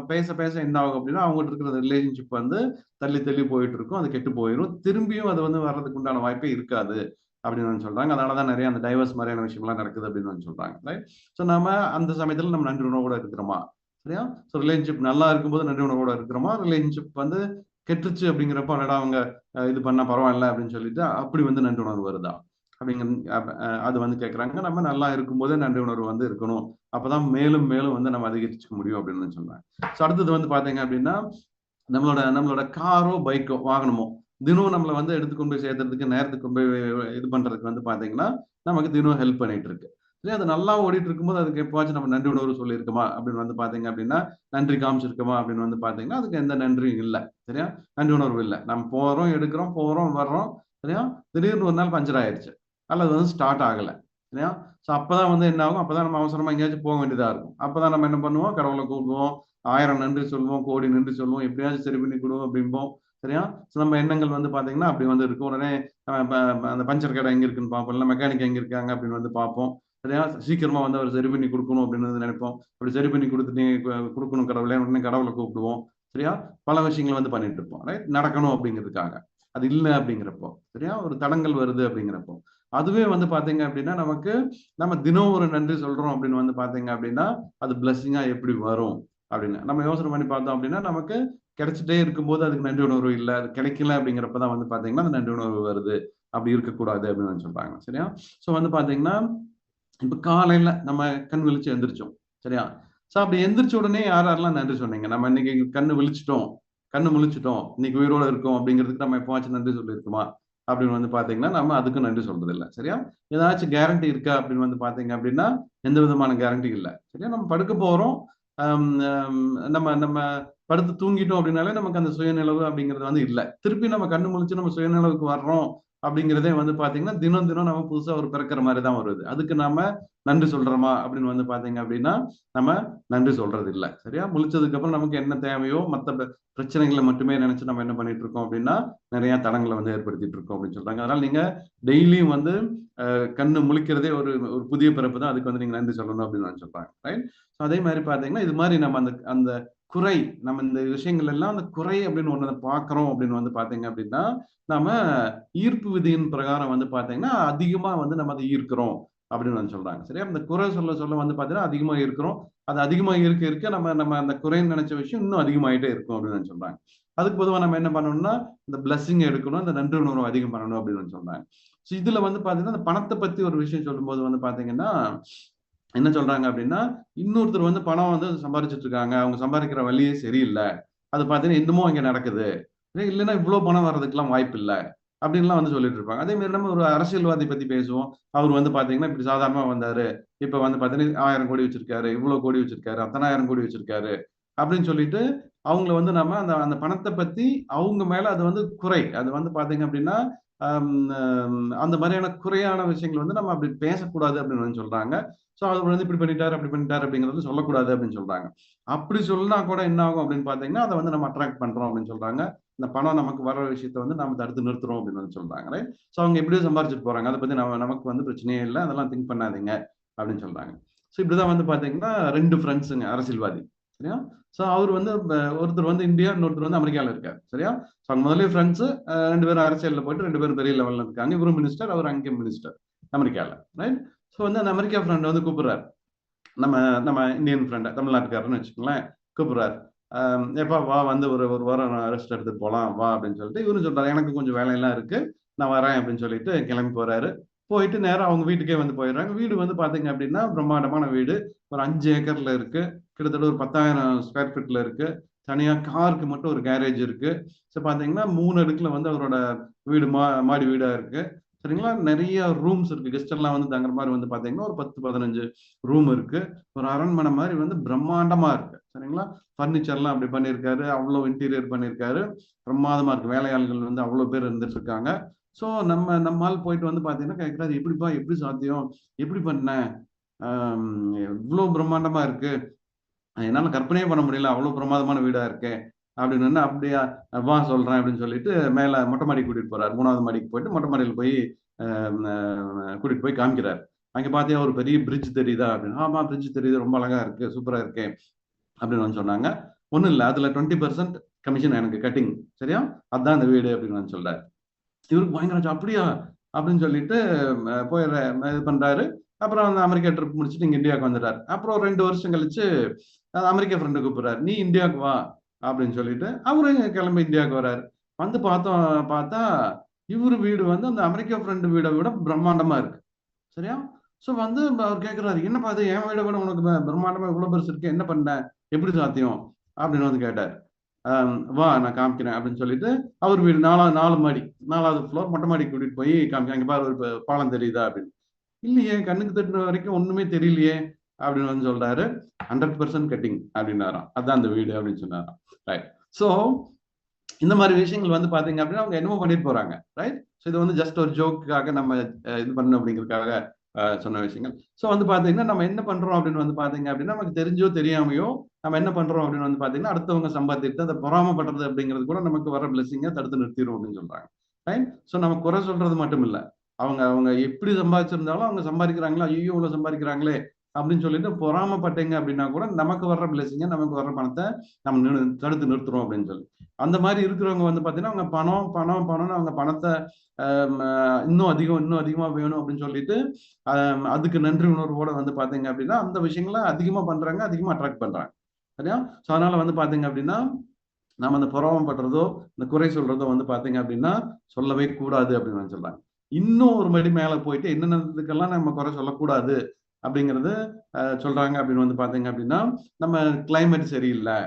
பேச பேச என்ன ஆகும் அப்படின்னா அவங்ககிட்ட இருக்கிற ரிலேஷன்ஷிப் வந்து தள்ளி தள்ளி போயிட்டு இருக்கும், அது கெட்டு போயிடும், திரும்பியும் அது வந்து வர்றதுக்கு உண்டான வாய்ப்பே இருக்காது அப்படின்னு வந்து சொல்றாங்க. அதனாலதான் நிறைய அந்த டைவர்ஸ் மாதிரியான விஷயம்லாம் நடக்குது அப்படின்னு வந்து சொல்றாங்க. ரைட்? சோ நம்ம அந்த சமயத்துல நம்ம நன்றி உணர்வோட இருக்கிறோமா? சரியா? சோ ரிலேஷன்ஷிப் நல்லா இருக்கும்போது நன்றி உணர்வோட இருக்கிறோமா? ரிலேஷன்ஷிப் வந்து கெட்டுருச்சு அப்படிங்கிறப்ப அடடா அவங்க இது பண்ணா பரவாயில்ல அப்படின்னு சொல்லிட்டு அப்படி வந்து நன்றி உணர்வு வருதா அப்படிங்கிற அது வந்து கேட்கறாங்க. நம்ம நல்லா இருக்கும்போதே நன்றி உணர்வு வந்து இருக்கணும், அப்பதான் மேலும் மேலும் வந்து நம்ம அதிகரிச்சுக்க முடியும் அப்படின்னு வந்து சொல்றாங்க. சோ அடுத்தது வந்து பாத்தீங்க அப்படின்னா நம்மளோட நம்மளோட காரோ பைக்கோ வாகனமோ தினம் நம்மளை வந்து எடுத்து கொண்டு போய் சேர்த்துறதுக்கு நேரத்துக்கு கொண்டு போய் இது பண்றதுக்கு வந்து பாத்தீங்கன்னா நமக்கு தினம் ஹெல்ப் பண்ணிட்டு இருக்கு. சரி, அது நல்லா ஓடிட்டு இருக்கும்போது அதுக்கு எப்பவாச்சும் நம்ம நன்றி உணர்வு சொல்லியிருக்கோமா அப்படின்னு வந்து பாத்தீங்க அப்படின்னா, நன்றி காமிச்சிருக்கோமா அப்படின்னு வந்து பாத்தீங்கன்னா, அதுக்கு எந்த நன்றியும் இல்ல. சரியா? நன்றி உணர்வு இல்ல. நம்ம போறோம், எடுக்கிறோம், போறோம், வர்றோம். சரியா? திடீர்னு ஒரு நாள் பஞ்சர் ஆயிருச்சு. அல்லது வந்து ஸ்டார்ட் ஆகல. சரியா? ஸோ அப்பதான் வந்து என்ன ஆகும்? அப்பதான் நம்ம அவசரமா எங்கேயாச்சும் போக வேண்டியதா இருக்கும். அப்பதான் நம்ம என்ன பண்ணுவோம்? கடவுள கூப்பிடுவோம். 1000 நன்றி சொல்லுவோம், கோடி நன்றி சொல்லுவோம். எப்படியாச்சும் சரி பண்ணி குடு அப்படிம்போம். சரியா? ஸோ நம்ம எண்ணங்கள் வந்து பாத்தீங்கன்னா, அப்படி வந்து இருக்கும். உடனே அந்த பஞ்சர் கடை எங்க இருக்குன்னு பார்ப்போம். இல்ல மெக்கானிக் எங்க இருக்காங்க அப்படின்னு வந்து பார்ப்போம். சரியா? சீக்கிரமா வந்து அவர் சரி பண்ணி குடுக்கணும் அப்படின்னு வந்து நினைப்போம். அப்படி சரி பண்ணி குடுத்துட்டு குடுக்கணும் கடவுளே உடனே கடவுள கூப்பிடுவோம். சரியா? பல விஷயங்கள் வந்து பண்ணிட்டு இருப்போம். ரைட்? நடக்கணும் அப்படிங்கிறதுக்காக. அது இல்ல அப்படிங்கிறப்போ. சரியா? ஒரு தடங்கல் வருது அப்படிங்கிறப்போ. அதுவே வந்து பார்த்தீங்க அப்படின்னா, நமக்கு நம்ம தினம் ஒரு நன்றி சொல்றோம் அப்படின்னு வந்து பார்த்தீங்க அப்படின்னா, அது பிளெஸ்ஸிங்கா எப்படி வரும்? அப்படின்னு. நம்ம யோசனை பண்ணி பார்த்தோம் அப்படின்னா, நமக்கு கிடைச்சுட்டே இருக்கும்போது அதுக்கு நன்றி உணர்வு இல்ல. அது கிடைக்கல அப்படிங்கிறப்ப தான் வந்து பார்த்தீங்கன்னா, அந்த நன்றி உணர்வு வருது. அப்படி இருக்கக்கூடாது அப்படின்னு வந்து சொல்றாங்க. சரியா? ஸோ வந்து பார்த்தீங்கன்னா, இப்ப காலையில நம்ம கண் விழிச்சு எந்திரிச்சோம். சரியா? ஸோ அப்படி எந்திரிச்ச உடனே யார் யாரெல்லாம் நன்றி சொன்னீங்க? நம்ம இன்னைக்கு கண்ணு விழிச்சுட்டோம், கண்ணு முழிச்சுட்டோம், இன்னைக்கு உயிரோட இருக்கோம் அப்படிங்கிறதுக்கு நம்ம எப்பவாச்சும் நன்றி சொல்லியிருக்கோமா? அப்படின்னு வந்து பார்த்தீங்கன்னா, நம்ம அதுக்கும் நன்றி சொல்றதில்ல. சரியா? ஏதாச்சும் கேரண்டி இருக்கா அப்படின்னு வந்து பார்த்தீங்க அப்படின்னா, எந்த விதமான கேரண்டியும் இல்ல. சரியா? நம்ம படுக்க போறோம். அம் அம் நம்ம நம்ம படுத்து தூங்கிட்டோம் அப்படின்னாலே நமக்கு அந்த சுயநினைவு அப்படிங்கிறது வந்து இல்ல. திருப்பி நம்ம கண்ணு முழிச்சு நம்ம சுயநினைவுக்கு வர்றோம் அப்படிங்கிறதே வந்து பார்த்தீங்கன்னா, தினம் தினம் நம்ம புதுசா ஒரு பிறக்கிற மாரி தான் வருது. அதுக்கு நாம நன்றி சொல்றோமா அப்படின்னு வந்து பார்த்தீங்க அப்படின்னா, நம்ம நன்றி சொல்றது இல்ல. சரியா? முழிச்சதுக்கு அப்புறம் நமக்கு என்ன தேவையோ மத்த பிரச்சனைகள மட்டுமே நெனச்சு நம்ம என்ன பண்ணிட்டு இருக்கோம் அப்படின்னா, நெறைய தடங்கல வந்து ஏற்படுத்திட்டு இருக்கோம் அப்படின்னு சொல்றாங்க. அதனால நீங்க டெய்லியும் வந்து கண்ணு முழிக்கிறதே ஒரு ஒரு புதிய பிறப்பு தான். அதுக்கு வந்து நீங்க நன்றி சொல்லணும் அப்படின்னு நான் சொல்றாங்க. ரைட்? ஸோ அதே மாரி பார்த்தீங்கன்னா, இது மாரி நம்ம அந்த அந்த குறை நம்ம இந்த விஷயங்கள் எல்லாம் அந்த குறை அப்படின்னு ஒண்ணு பார்க்கிறோம் அப்படின்னு வந்து பார்த்தீங்க அப்படின்னா, நாம ஈர்ப்பு விதியின் பிரகாரம் வந்து பார்த்தீங்கன்னா, அதிகமா வந்து நம்ம அத ஈர்க்கிறோம் அப்படின்னு வந்து சொல்றாங்க. சரியா? இந்த குறை சொல்ல சொல்ல வந்து பார்த்தீங்கன்னா, அதிகமா ஈர்க்கிறோம். அது அதிகமா இருக்க இருக்க நம்ம நம்ம அந்த குறைன்னு நெனைச்ச விஷயம் இன்னும் அதிகமாயிட்டே இருக்கும் அப்படின்னு வந்து சொல்றாங்க. அதுக்கு பொதுவா நம்ம என்ன பண்ணணும்னா, இந்த பிளெஸ்ஸிங் எடுக்கணும். இந்த நன்றி உணர்வு அதிகம் பண்ணணும் அப்படின்னு வந்து சொல்றாங்க. ஸோ இதுல வந்து பார்த்தீங்கன்னா, இந்த பணத்த பத்தி ஒரு விஷயம் சொல்லும்போது வந்து பார்த்தீங்கன்னா, என்ன சொல்றாங்க அப்படின்னா, இன்னொருத்தர் வந்து பணம் வந்து சம்பாரிச்சுட்டு இருக்காங்க. அவங்க சம்பாதிக்கிற வழியே சரியில்ல. அது பார்த்தீங்கன்னா, இன்னமும் அங்க நடக்குது. இல்லன்னா இவ்ளோ பணம் வர்றதுக்கெல்லாம் வாய்ப்பில்ல. அப்படின்லாம் வந்து சொல்லிட்டு இருப்பாங்க. அதே மாரி நம்ம ஒரு அரசியல்வாதி பத்தி பேசுவோம். அவரு வந்து பார்த்தீங்கன்னா, இப்படி சாதாரணமா வந்தாரு. இப்ப வந்து பார்த்தீங்கன்னா, 1000 கோடி வச்சிருக்காரு, இவ்ளோ கோடி வச்சிருக்காரு, அத்தனாயிரம் கோடி வச்சிருக்காரு. அப்படின்னு சொல்லிட்டு, அவங்கள வந்து நம்ம அந்த அந்த பணத்த பத்தி அவங்க மேல அது வந்து குறை. அது வந்து பார்த்தீங்க அப்படின்னா, அம் அந்த மாரியான குறையான விஷயங்கள் வந்து நம்ம அப்படி பேசக்கூடாது அப்படின்னு வந்து சொல்றாங்க. ஸோ அவரு வந்து இப்படி பண்ணிட்டாரு, அப்படி பண்ணிட்டாரு அப்படிங்கிறது சொல்லக்கூடாது அப்படின்னு சொல்றாங்க. அப்படி சொன்னா கூட என்ன ஆகும் அப்படின்னு பார்த்தீங்கன்னா, அத வந்து நம்ம அட்ராக்ட் பண்றோம் அப்படின்னு சொல்றாங்க. இந்த பணம் நமக்கு வர்ற விஷயத்த வந்து நாம தடுத்து நிறுத்துறோம் அப்படின்னு வந்து சொல்றாங்க. ரைட்? ஸோ அவங்க எப்படியோ சம்பாரிச்சுட்டு போறாங்க. அத பத்தி நமக்கு வந்து பிரச்சனையே இல்ல. அதெல்லாம் திங்க் பண்ணாதீங்க அப்படின்னு சொல்றாங்க. ஸோ இப்படிதான் வந்து பார்த்தீங்கன்னா 2 ஃபிரெண்ட்ஸுங்க அரசியல்வாதி. சரியா? ஸோ அவரு வந்து ஒருத்தர் வந்து இந்தியா, இன்னொருத்தர் வந்து அமெரிக்கால இருக்காரு. சரியா? ஸோ அவங்க முதல்லயே ஃபிரெண்ட்ஸு 2 பேரும் அரசியல்ல போயிட்டு 2 பேரும் பெரிய லெவல்ல இருக்காங்க. இவரும் மினிஸ்டர், அவரு அங்கே மினிஸ்டர் அமெரிக்கால. ரைட்? ஸோ வந்து அந்த அமெரிக்கா ஃபிரெண்ட் வந்து கூப்பிடுறாரு. நம்ம நம்ம இந்தியன் ஃப்ரெண்ட தமிழ்நாட்டுக்காரர்ன்னு வச்சுக்கோங்களேன். கூப்பிடுறாரு. "எப்பா வா வந்து ஒரு ஒரு வாரம் ரெஸ்ட் எடுத்துட்டு போலாம் வா" அப்படின்னு சொல்லிட்டு இவரும் சொல்றாரு, "எனக்கு கொஞ்சம் வேலையெல்லாம் இருக்கு. நான் வரேன்" அப்படின்னு சொல்லிட்டு கிளம்பி போறாரு. போயிட்டு நேரா அவங்க வீட்டுக்கே வந்து போயிடுறாங்க. வீடு வந்து பார்த்தீங்க அப்படின்னா, பிரம்மாண்டமான வீடு. ஒரு 5 ஏக்கர்ல இருக்கு. கிட்டத்தட்ட ஒரு 10,000 ஸ்கொயர் ஃபீட்ல இருக்கு. தனியா காருக்கு மட்டும் ஒரு கேரேஜ் இருக்கு. ஸோ பார்த்தீங்கன்னா, 3 அடுக்குல வந்து அவரோட வீடு மாடி வீடா இருக்கு. சரிங்களா? நெறைய ரூம்ஸ் இருக்கு. கெஸ்ட் எல்லாம் வந்து தங்குற மாரி வந்து பார்த்தீங்கன்னா, ஒரு 10, 15 ரூம் இருக்கு. ஒரு அரண்மனை மாரி வந்து பிரம்மாண்டமா இருக்கு. சரிங்களா? பர்னிச்சர்லாம் அப்படி பண்ணியிருக்காரு. அவ்ளோ இன்டீரியர் பண்ணியிருக்காரு. பிரமாதமா இருக்கு. வேலையாள்கள் வந்து அவ்ளோ பேர் இருந்துட்டு இருக்காங்க. ஸோ நம்ம ஆள் போயிட்டு வந்து பார்த்தீங்கன்னா கேட்கிறாரு, "எப்படிப்பா? எப்படி சாத்தியம்? எப்படி பண்ண? அம் இவ்ளோ பிரம்மாண்டமா இருக்கு. என்னால கற்பனையே பண்ண முடியல. அவ்ளோ பிரமாதமான வீடா இருக்கே!" அப்படின்னோனே, "அப்படியா? வா சொல்றேன்" அப்படின்னு சொல்லிட்டு மேல மொட்டை மாடிக்கு கூட்டிட்டு போறாரு. 3வது மாடிக்கு போயிட்டு மொட்டை மாடியில போய் அ கூட்டிட்டு போய் காமிக்கிறாரு. "அங்க பார்த்தியா ஒரு பெரிய பிரிட்ஜ் தெரியுதா?" அப்படின்னு. "ஆமா பிரிட்ஜ் தெரியுது. ரொம்ப அழகா இருக்கு. சூப்பரா இருக்கே!" அப்படின்னு வந்து சொன்னாங்க. "ஒண்ணும் இல்ல. அதுல 20% கமிஷன் எனக்கு கட்டிங். சரியா? அதான் இந்த வீடு" அப்படின்னு வந்து சொல்றாரு. இவருக்கு பயங்கர ஆச்சரியம். "அப்படியா?" அப்படின்னு சொல்லிட்டு போயிற இது பண்றாரு. அப்புறம் அந்த அமெரிக்கா ட்ரிப் முடிச்சுட்டு இங்க இந்தியாவுக்கு வந்துட்டாரு. அப்புறம் ஒரு 2 வருஷம் கழிச்சு அமெரிக்கா ஃப்ரெண்ட கூப்பிடுறாரு. "நீ இந்தியாவுக்கு வா" அப்படின்னு சொல்லிட்டு அவரும் கிளம்பி இந்தியாவுக்கு வராரு. வந்து பார்த்தா இவரு வீடு வந்து அந்த அமெரிக்கா ஃப்ரெண்ட் வீட விட பிரம்மாண்டமா இருக்கு. சரியா? ஸோ வந்து அவர் கேட்கிறாரு, "என்னப்பா இது என் வீட விட உனக்கு பிரம்மாண்டமா இவ்ளோ பெருசு இருக்கு. என்ன பண்ண? எப்படி சாத்தியம்?" அப்படின்னு வந்து கேட்டாரு. "வா நான் காமிக்கிறேன்" அப்படின்னு சொல்லிட்டு, அவர் வீடு 4 மாடி. 4வது ஃப்ளோர் மொட்டை மாடிக்கு கூட்டிட்டு போய் காமிக்கிறாங்க. "இங்க பாரு ஒரு பாலம் தெரியுதா?" அப்படின்னு. இல்லையே, கண்ணுக்கு தட்டுன வரைக்கும் ஒண்ணுமே தெரியலையே அப்படின்னு வந்து சொல்றாரு. 100% கட்டிங் அப்படின்னாராம். அதான் அந்த வீடு அப்படின்னு சொன்னாராம். ரைட். ஸோ இந்த மாதிரி விஷயங்கள் வந்து பாத்தீங்க அப்படின்னா அவங்க என்னமோ பண்ணிட்டு போறாங்க. ரைட். ஸோ இது வந்து ஜஸ்ட் ஒரு ஜோக்குக்காக நம்ம இது பண்ணணும் அப்படிங்கிறதுக்காக சொன்ன விஷயங்கள். ஸோ வந்து பாத்தீங்கன்னா நம்ம என்ன பண்றோம் அப்படின்னு வந்து பாத்தீங்க அப்படின்னா நமக்கு தெரிஞ்சோ தெரியாமையோ நம்ம என்ன பண்றோம் அப்படின்னு வந்து பாத்தீங்கன்னா அடுத்தவங்க சம்பாதித்து அதை பொறாமப்படுறது அப்படிங்கிறது கூட நமக்கு வர பிளஸிங்கை தடுத்து நிறுத்திடும் அப்படின்னு சொல்றாங்க. ரைட். ஸோ நம்ம குறை சொல்றது மட்டும் இல்லை, அவங்க அவங்க எப்படி சம்பாதிச்சிருந்தாலும் அவங்க சம்பாதிக்கிறாங்களா, ஐயோ இவ்வளவு சம்பாதிக்கிறாங்களே அப்படின்னு சொல்லிட்டு பொறாமப்பட்டீங்க அப்படின்னா கூட நமக்கு வர்ற பிளஸிங்க, நமக்கு வர்ற பணத்தை நம்ம தடுத்து நிறுத்துறோம் அப்படின்னு சொல்லி. அந்த மாதிரி இருக்கிறவங்க வந்து பாத்தீங்கன்னா அவங்க பணம் பணம் பணம்னு அவங்க பணத்தை இன்னும் அதிகம் இன்னும் அதிகமா வேணும் அப்படின்னு சொல்லிட்டு அதுக்கு நன்றி உணர்வோட வந்து பாத்தீங்க அப்படின்னா அந்த விஷயங்களை அதிகமா பண்றாங்க, அதிகமா அட்ராக்ட் பண்றாங்க. சரியா? ஸோ அதனால வந்து பாத்தீங்க அப்படின்னா நம்ம அந்த பொறாமப்படுறதோ இந்த குறை சொல்றதோ வந்து பாத்தீங்க அப்படின்னா சொல்லவே கூடாது அப்படின்னு வந்து சொல்றாங்க. இன்னும் ஒரு மடி மேல போயிட்டு என்னென்னதுக்கெல்லாம் நம்ம குறை சொல்லக்கூடாது அப்படிங்கிறது சொல்றாங்க அப்படின்னு வந்து பாத்தீங்க அப்படின்னா நம்ம கிளைமேட் சரியில்லை.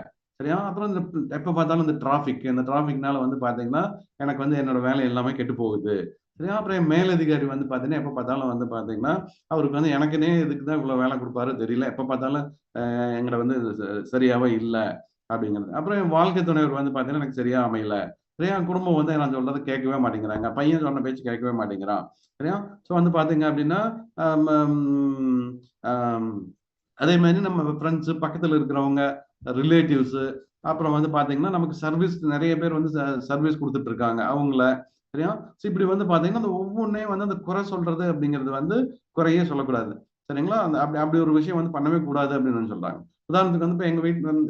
சரியா? அப்புறம் இந்த எப்ப பார்த்தாலும் இந்த டிராஃபிக்னால வந்து பாத்தீங்கன்னா எனக்கு வந்து என்னோட வேலை எல்லாமே கெட்டு போகுது. சரியா? அப்புறம் என் மேலதிகாரி வந்து பாத்தீங்கன்னா எப்ப பார்த்தாலும் வந்து பாத்தீங்கன்னா அவருக்கு வந்து எனக்குன்னே இதுக்கு தான் இவ்வளவு வேலை கொடுப்பாரு தெரியல, எப்ப பார்த்தாலும் எங்களை வந்து சரியாவே இல்லை அப்படிங்கிறது. அப்புறம் என் வாழ்க்கை துணைவர் வந்து பாத்தீங்கன்னா எனக்கு சரியா அமையல. சரியா? குடும்பம் வந்து நான் சொல்றது கேட்கவே மாட்டேங்கிறாங்க, பையன் சொன்ன பேச்சு கேட்கவே மாட்டேங்கிறான். சரியா? ஸோ வந்து பாத்தீங்க அப்படின்னா அதே மாதிரி நம்ம ஃப்ரெண்ட்ஸ் பக்கத்துல இருக்கிறவங்க ரிலேட்டிவ்ஸ் அப்புறம் வந்து பாத்தீங்கன்னா நமக்கு சர்வீஸ் நிறைய பேர் வந்து சர்வீஸ் கொடுத்துட்டு இருக்காங்க அவங்கள. சரியா? ஸோ இப்படி வந்து பாத்தீங்கன்னா அந்த ஒவ்வொன்னே வந்து அந்த குறை சொல்றது அப்படிங்கிறது வந்து குறையே சொல்லக்கூடாது. சரிங்களா? அந்த அப்படி அப்படி ஒரு விஷயம் வந்து பண்ணவே கூடாது அப்படின்னு சொல்றாங்க. உதாரணத்துக்கு வந்து இப்போ எங்க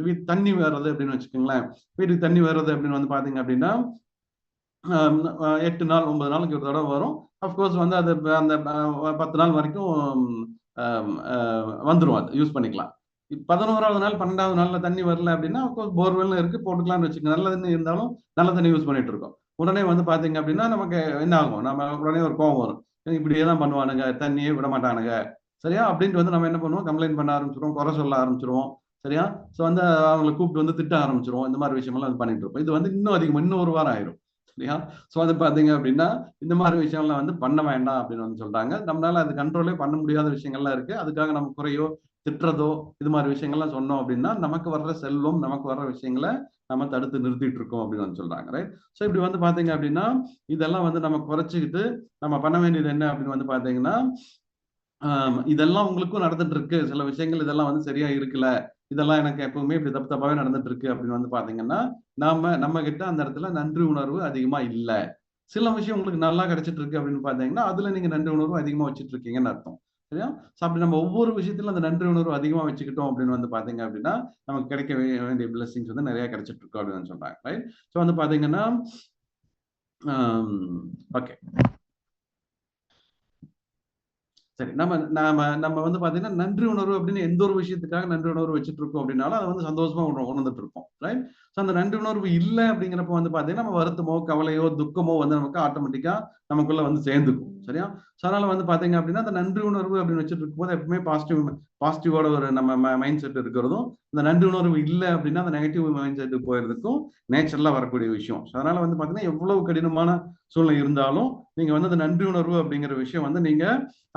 வீட்டு தண்ணி வர்றது அப்படின்னு வச்சுக்கோங்களேன். வீட்டுக்கு தண்ணி வர்றது அப்படின்னு வந்து பாத்தீங்க அப்படின்னா 8 நாள் 9 நாளுக்கு ஒரு தடவை வரும். அஃப்கோர்ஸ் வந்து அது அந்த 10 நாள் வரைக்கும் வந்துடும், அது யூஸ் பண்ணிக்கலாம். 11வது நாள் 12வது நாள்ல தண்ணி வரல அப்படின்னா அஃப்கோர்ஸ் போர்வெல் இருக்கு, போட்டுக்கலாம்னு வச்சுக்கோங்க. நல்ல தண்ணி இருந்தாலும் நல்ல தண்ணி யூஸ் பண்ணிட்டு இருக்கோம். உடனே வந்து பாத்தீங்க அப்படின்னா நமக்கு என்ன ஆகும், நம்ம உடனே ஒரு கோவம் வரும். இப்படியே தான் பண்ணுவானுங்க, தண்ணியே விட மாட்டானுங்க. சரியா? அப்படின்ட்டு வந்து நம்ம என்ன பண்ணுவோம், கம்ப்ளைண்ட் பண்ண ஆரம்பிச்சிருவோம், குறை சொல்ல ஆரம்பிச்சிருவோம். சரியா? ஸோ வந்து அவங்களை கூப்பிட்டு வந்து திட்ட ஆரம்பிச்சிருவோம். இந்த மாதிரி விஷயமெல்லாம் வந்து பண்ணிட்டு இருப்போம். இது வந்து இன்னும் அதிகமாக இன்னும் ஒரு வாரம் ஆயிரும். சரியா? ஸோ வந்து பாத்தீங்க அப்படின்னா இந்த மாதிரி விஷயம்லாம் வந்து பண்ண வேண்டாம் அப்படின்னு வந்து சொல்றாங்க. நம்மளால அது கண்ட்ரோலே பண்ண முடியாத விஷயங்கள்லாம் இருக்கு. அதுக்காக நம்ம குறையோ திட்டுறதோ இது மாதிரி விஷயங்கள்லாம் சொன்னோம் அப்படின்னா நமக்கு வர்ற செல்வம், நமக்கு வர்ற விஷயங்களை நம்ம தடுத்து நிறுத்திட்டு இருக்கோம் அப்படின்னு வந்து சொல்றாங்க. ரைட். ஸோ இப்படி வந்து பாத்தீங்க அப்படின்னா இதெல்லாம் வந்து நம்ம குறைச்சிக்கிட்டு நம்ம பண்ண வேண்டியது என்ன அப்படின்னு வந்து பாத்தீங்கன்னா இதெல்லாம் உங்களுக்கும் நடந்துட்டு இருக்கு. சில விஷயங்கள் இதெல்லாம் வந்து சரியா இருக்குல்ல, இதெல்லாம் எனக்கு எப்பவுமே இப்படி தப்பு தப்பாவே நடந்துட்டு இருக்கு அப்படின்னு வந்து பாத்தீங்கன்னா நம்ம கிட்ட அந்த இடத்துல நன்றி உணர்வு அதிகமா இல்ல. சில விஷயம் உங்களுக்கு நல்லா கிடைச்சிட்டு இருக்கு அப்படின்னு பாத்தீங்கன்னா அதுல நீங்க நன்றி உணர்வு அதிகமா வச்சுட்டு இருக்கீங்கன்னு அர்த்தம். சரியா? ஸோ அப்படி நம்ம ஒவ்வொரு விஷயத்திலும் அந்த நன்றி உணர்வு அதிகமா வச்சுக்கிட்டோம் அப்படின்னு வந்து பாத்தீங்க அப்படின்னா நமக்கு கிடைக்க வேண்டிய பிளஸிங்ஸ் வந்து நிறைய கிடைச்சிட்டு இருக்கும் அப்படின்னு சொல்றாங்க. ரைட். ஸோ வந்து பாத்தீங்கன்னா ஓகே, சரி. நம்ம நாம நம்ம வந்து பாத்தீங்கன்னா நன்றி உணர்வு அப்படின்னு எந்த ஒரு விஷயத்துக்காக நன்றி உணர்வு வச்சுட்டு இருக்கோம் அப்படின்னாலும் அதை வந்து சந்தோஷமா உணர்ந்துட்டு இருப்போம். ரைட். ஸோ அந்த நன்றி உணர்வு இல்லை அப்படிங்கிறப்ப வந்து பாத்தீங்கன்னா நம்ம வருத்தமோ கவலையோ துக்கமோ வந்து நமக்கு ஆட்டோமேட்டிக்கா நமக்குள்ள வந்து சேர்ந்துக்கும். சரியா? ஸோ அதனால வந்து பாத்தீங்க அப்படின்னா அந்த நன்றி உணர்வு அப்படின்னு வச்சுட்டு இருக்கும்போது எப்பவுமே பாசிட்டிவோட ஒரு நம்ம மைண்ட் செட் இருக்கிறதும், இந்த நன்றி உணர்வு இல்லை அப்படின்னா அந்த நெகட்டிவ் மைண்ட் செட்டுக்கு போயிருதுக்கும் நேச்சுரலா வரக்கூடிய விஷயம். ஸோ அதனால வந்து பாத்தீங்கன்னா எவ்வளவு கடினமான சூழ்நிலை இருந்தாலும் நீங்க வந்து அந்த நன்றி உணர்வு அப்படிங்கிற விஷயம் வந்து நீங்க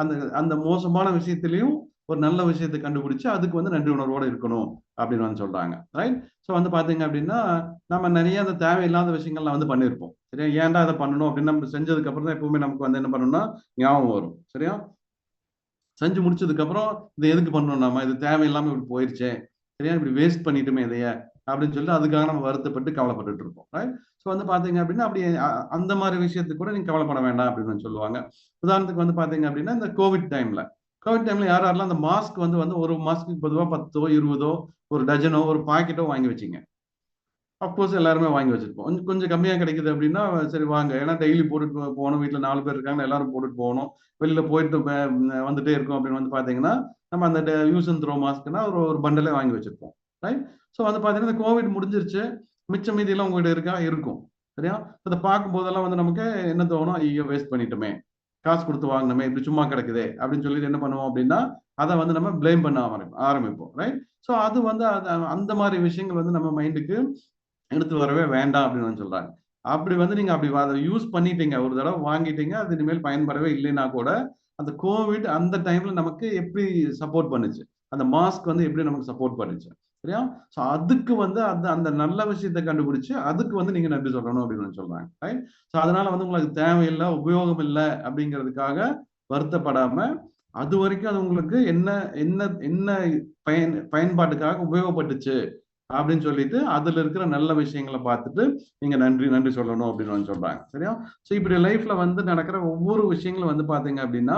அந்த அந்த மோசமான விஷயத்திலையும் ஒரு நல்ல விஷயத்தை கண்டுபிடிச்சு அதுக்கு வந்து நன்றி உணர்வோட இருக்கணும் அப்படின்னு வந்து சொல்றாங்க. ரைட். ஸோ வந்து பாத்தீங்க அப்படின்னா நம்ம நிறைய அந்த தேவையில்லாத விஷயங்கள்லாம் வந்து பண்ணியிருப்போம். சரியா? ஏன்டா அதை பண்ணணும் அப்படின்னு நம்ம செஞ்சதுக்கு அப்புறம் தான் எப்பவுமே நமக்கு வந்து என்ன பண்ணணும்னா ஞாபகம் வரும். சரியா? செஞ்சு முடிச்சதுக்கு அப்புறம் இதை எதுக்கு பண்ணணும், நம்ம இது தேவையில்லாம இப்படி போயிருச்சே, சரியா, இப்படி வேஸ்ட் பண்ணிட்டுமே இதைய அப்படின்னு சொல்லிட்டு அதுக்காக நம்ம வருத்தப்பட்டு கவலைப்பட்டுட்டு இருப்போம். ரைட். ஸோ வந்து பாத்தீங்க அப்படின்னா அப்படி அந்த மாதிரி விஷயத்துக்கு கூட நீங்க கவலைப்பட வேண்டாம் அப்படின்னு சொல்லுவாங்க. உதாரணத்துக்கு வந்து பாத்தீங்க அப்படின்னா இந்த கோவிட் டைம்ல யாரெல்லாம் அந்த மாஸ்க் வந்து வந்து ஒரு மாஸ்க்கு பொதுவாக 10ஓ 20ஓ ஒரு டஜனோ ஒரு பாக்கெட்டோ வாங்கி வச்சிங்க. அப்கோர்ஸ் எல்லாருமே வாங்கி வச்சிருப்போம். கொஞ்சம் கொஞ்சம் கம்மியா கிடைக்குது அப்படின்னா சரி வாங்க, ஏன்னா டெய்லி போட்டுட்டு போகணும், வீட்டுல 4 பேர் இருக்காங்க, எல்லாரும் போட்டுட்டு போகணும், வெளியில போயிட்டு வந்துட்டே இருக்கும் அப்படின்னு வந்து பாத்தீங்கன்னா நம்ம அந்த யூஸ் அண்ட் த்ரோ மாஸ்க்னா ஒரு ஒரு பண்டலே வாங்கி வச்சிருப்போம். ரைட். ஸோ வந்து பாத்தீங்கன்னா இந்த கோவிட் முடிஞ்சிருச்சு, மிச்ச மீதி எல்லாம் உங்ககிட்ட இருக்கா, இருக்கும். சரியா? அதை பார்க்கும் போதெல்லாம் வந்து நமக்கு என்ன தோணும், ஐயோ வேஸ்ட் பண்ணிட்டோமே, காசு கொடுத்து வாங்கினோமே, இப்படி சும்மா கிடக்குதே அப்படின்னு சொல்லிட்டு என்ன பண்ணுவோம் அப்படின்னா அதை வந்து நம்ம பிளேம் பண்ண ஆரம்பிப்போம். ரைட். ஸோ அது வந்து அந்த மாதிரி விஷயங்கள் வந்து நம்ம மைண்டுக்கு எடுத்து வரவே வேண்டாம் அப்படின்னு வந்து சொல்றாங்க. அப்படி வந்து நீங்க அப்படி அதை யூஸ் பண்ணிட்டீங்க, ஒரு தடவை வாங்கிட்டீங்க, அது இனிமேல் பயன்படவே இல்லைன்னா கூட அந்த கோவிட் அந்த டைம்ல நமக்கு எப்படி சப்போர்ட் பண்ணுச்சு, அந்த மாஸ்க் வந்து எப்படி நமக்கு சப்போர்ட் பண்ணுச்சு, சரியா? ஸோ அதுக்கு வந்து அந்த அந்த நல்ல விஷயத்தை கண்டுபிடிச்சு அதுக்கு வந்து நீங்க நன்றி சொல்லணும் அப்படின்னு சொல்றாங்க, ரைட்? ஸோ அதனால வந்து உங்களுக்கு தேவையில்லை, உபயோகம் இல்லை அப்படிங்கிறதுக்காக வருத்தப்படாம, அது வரைக்கும் அது உங்களுக்கு என்ன என்ன என்ன பயன்பாட்டுக்காக உபயோகப்பட்டுச்சு அப்படின்னு சொல்லிட்டு அதுல இருக்கிற நல்ல விஷயங்களை பார்த்துட்டு நீங்க நன்றி நன்றி சொல்லணும் அப்படின்னு வந்து சொல்றாங்க, சரியா? ஸோ இப்படி லைஃப்ல வந்து நடக்கிற ஒவ்வொரு விஷயங்களும் வந்து பாத்தீங்க அப்படின்னா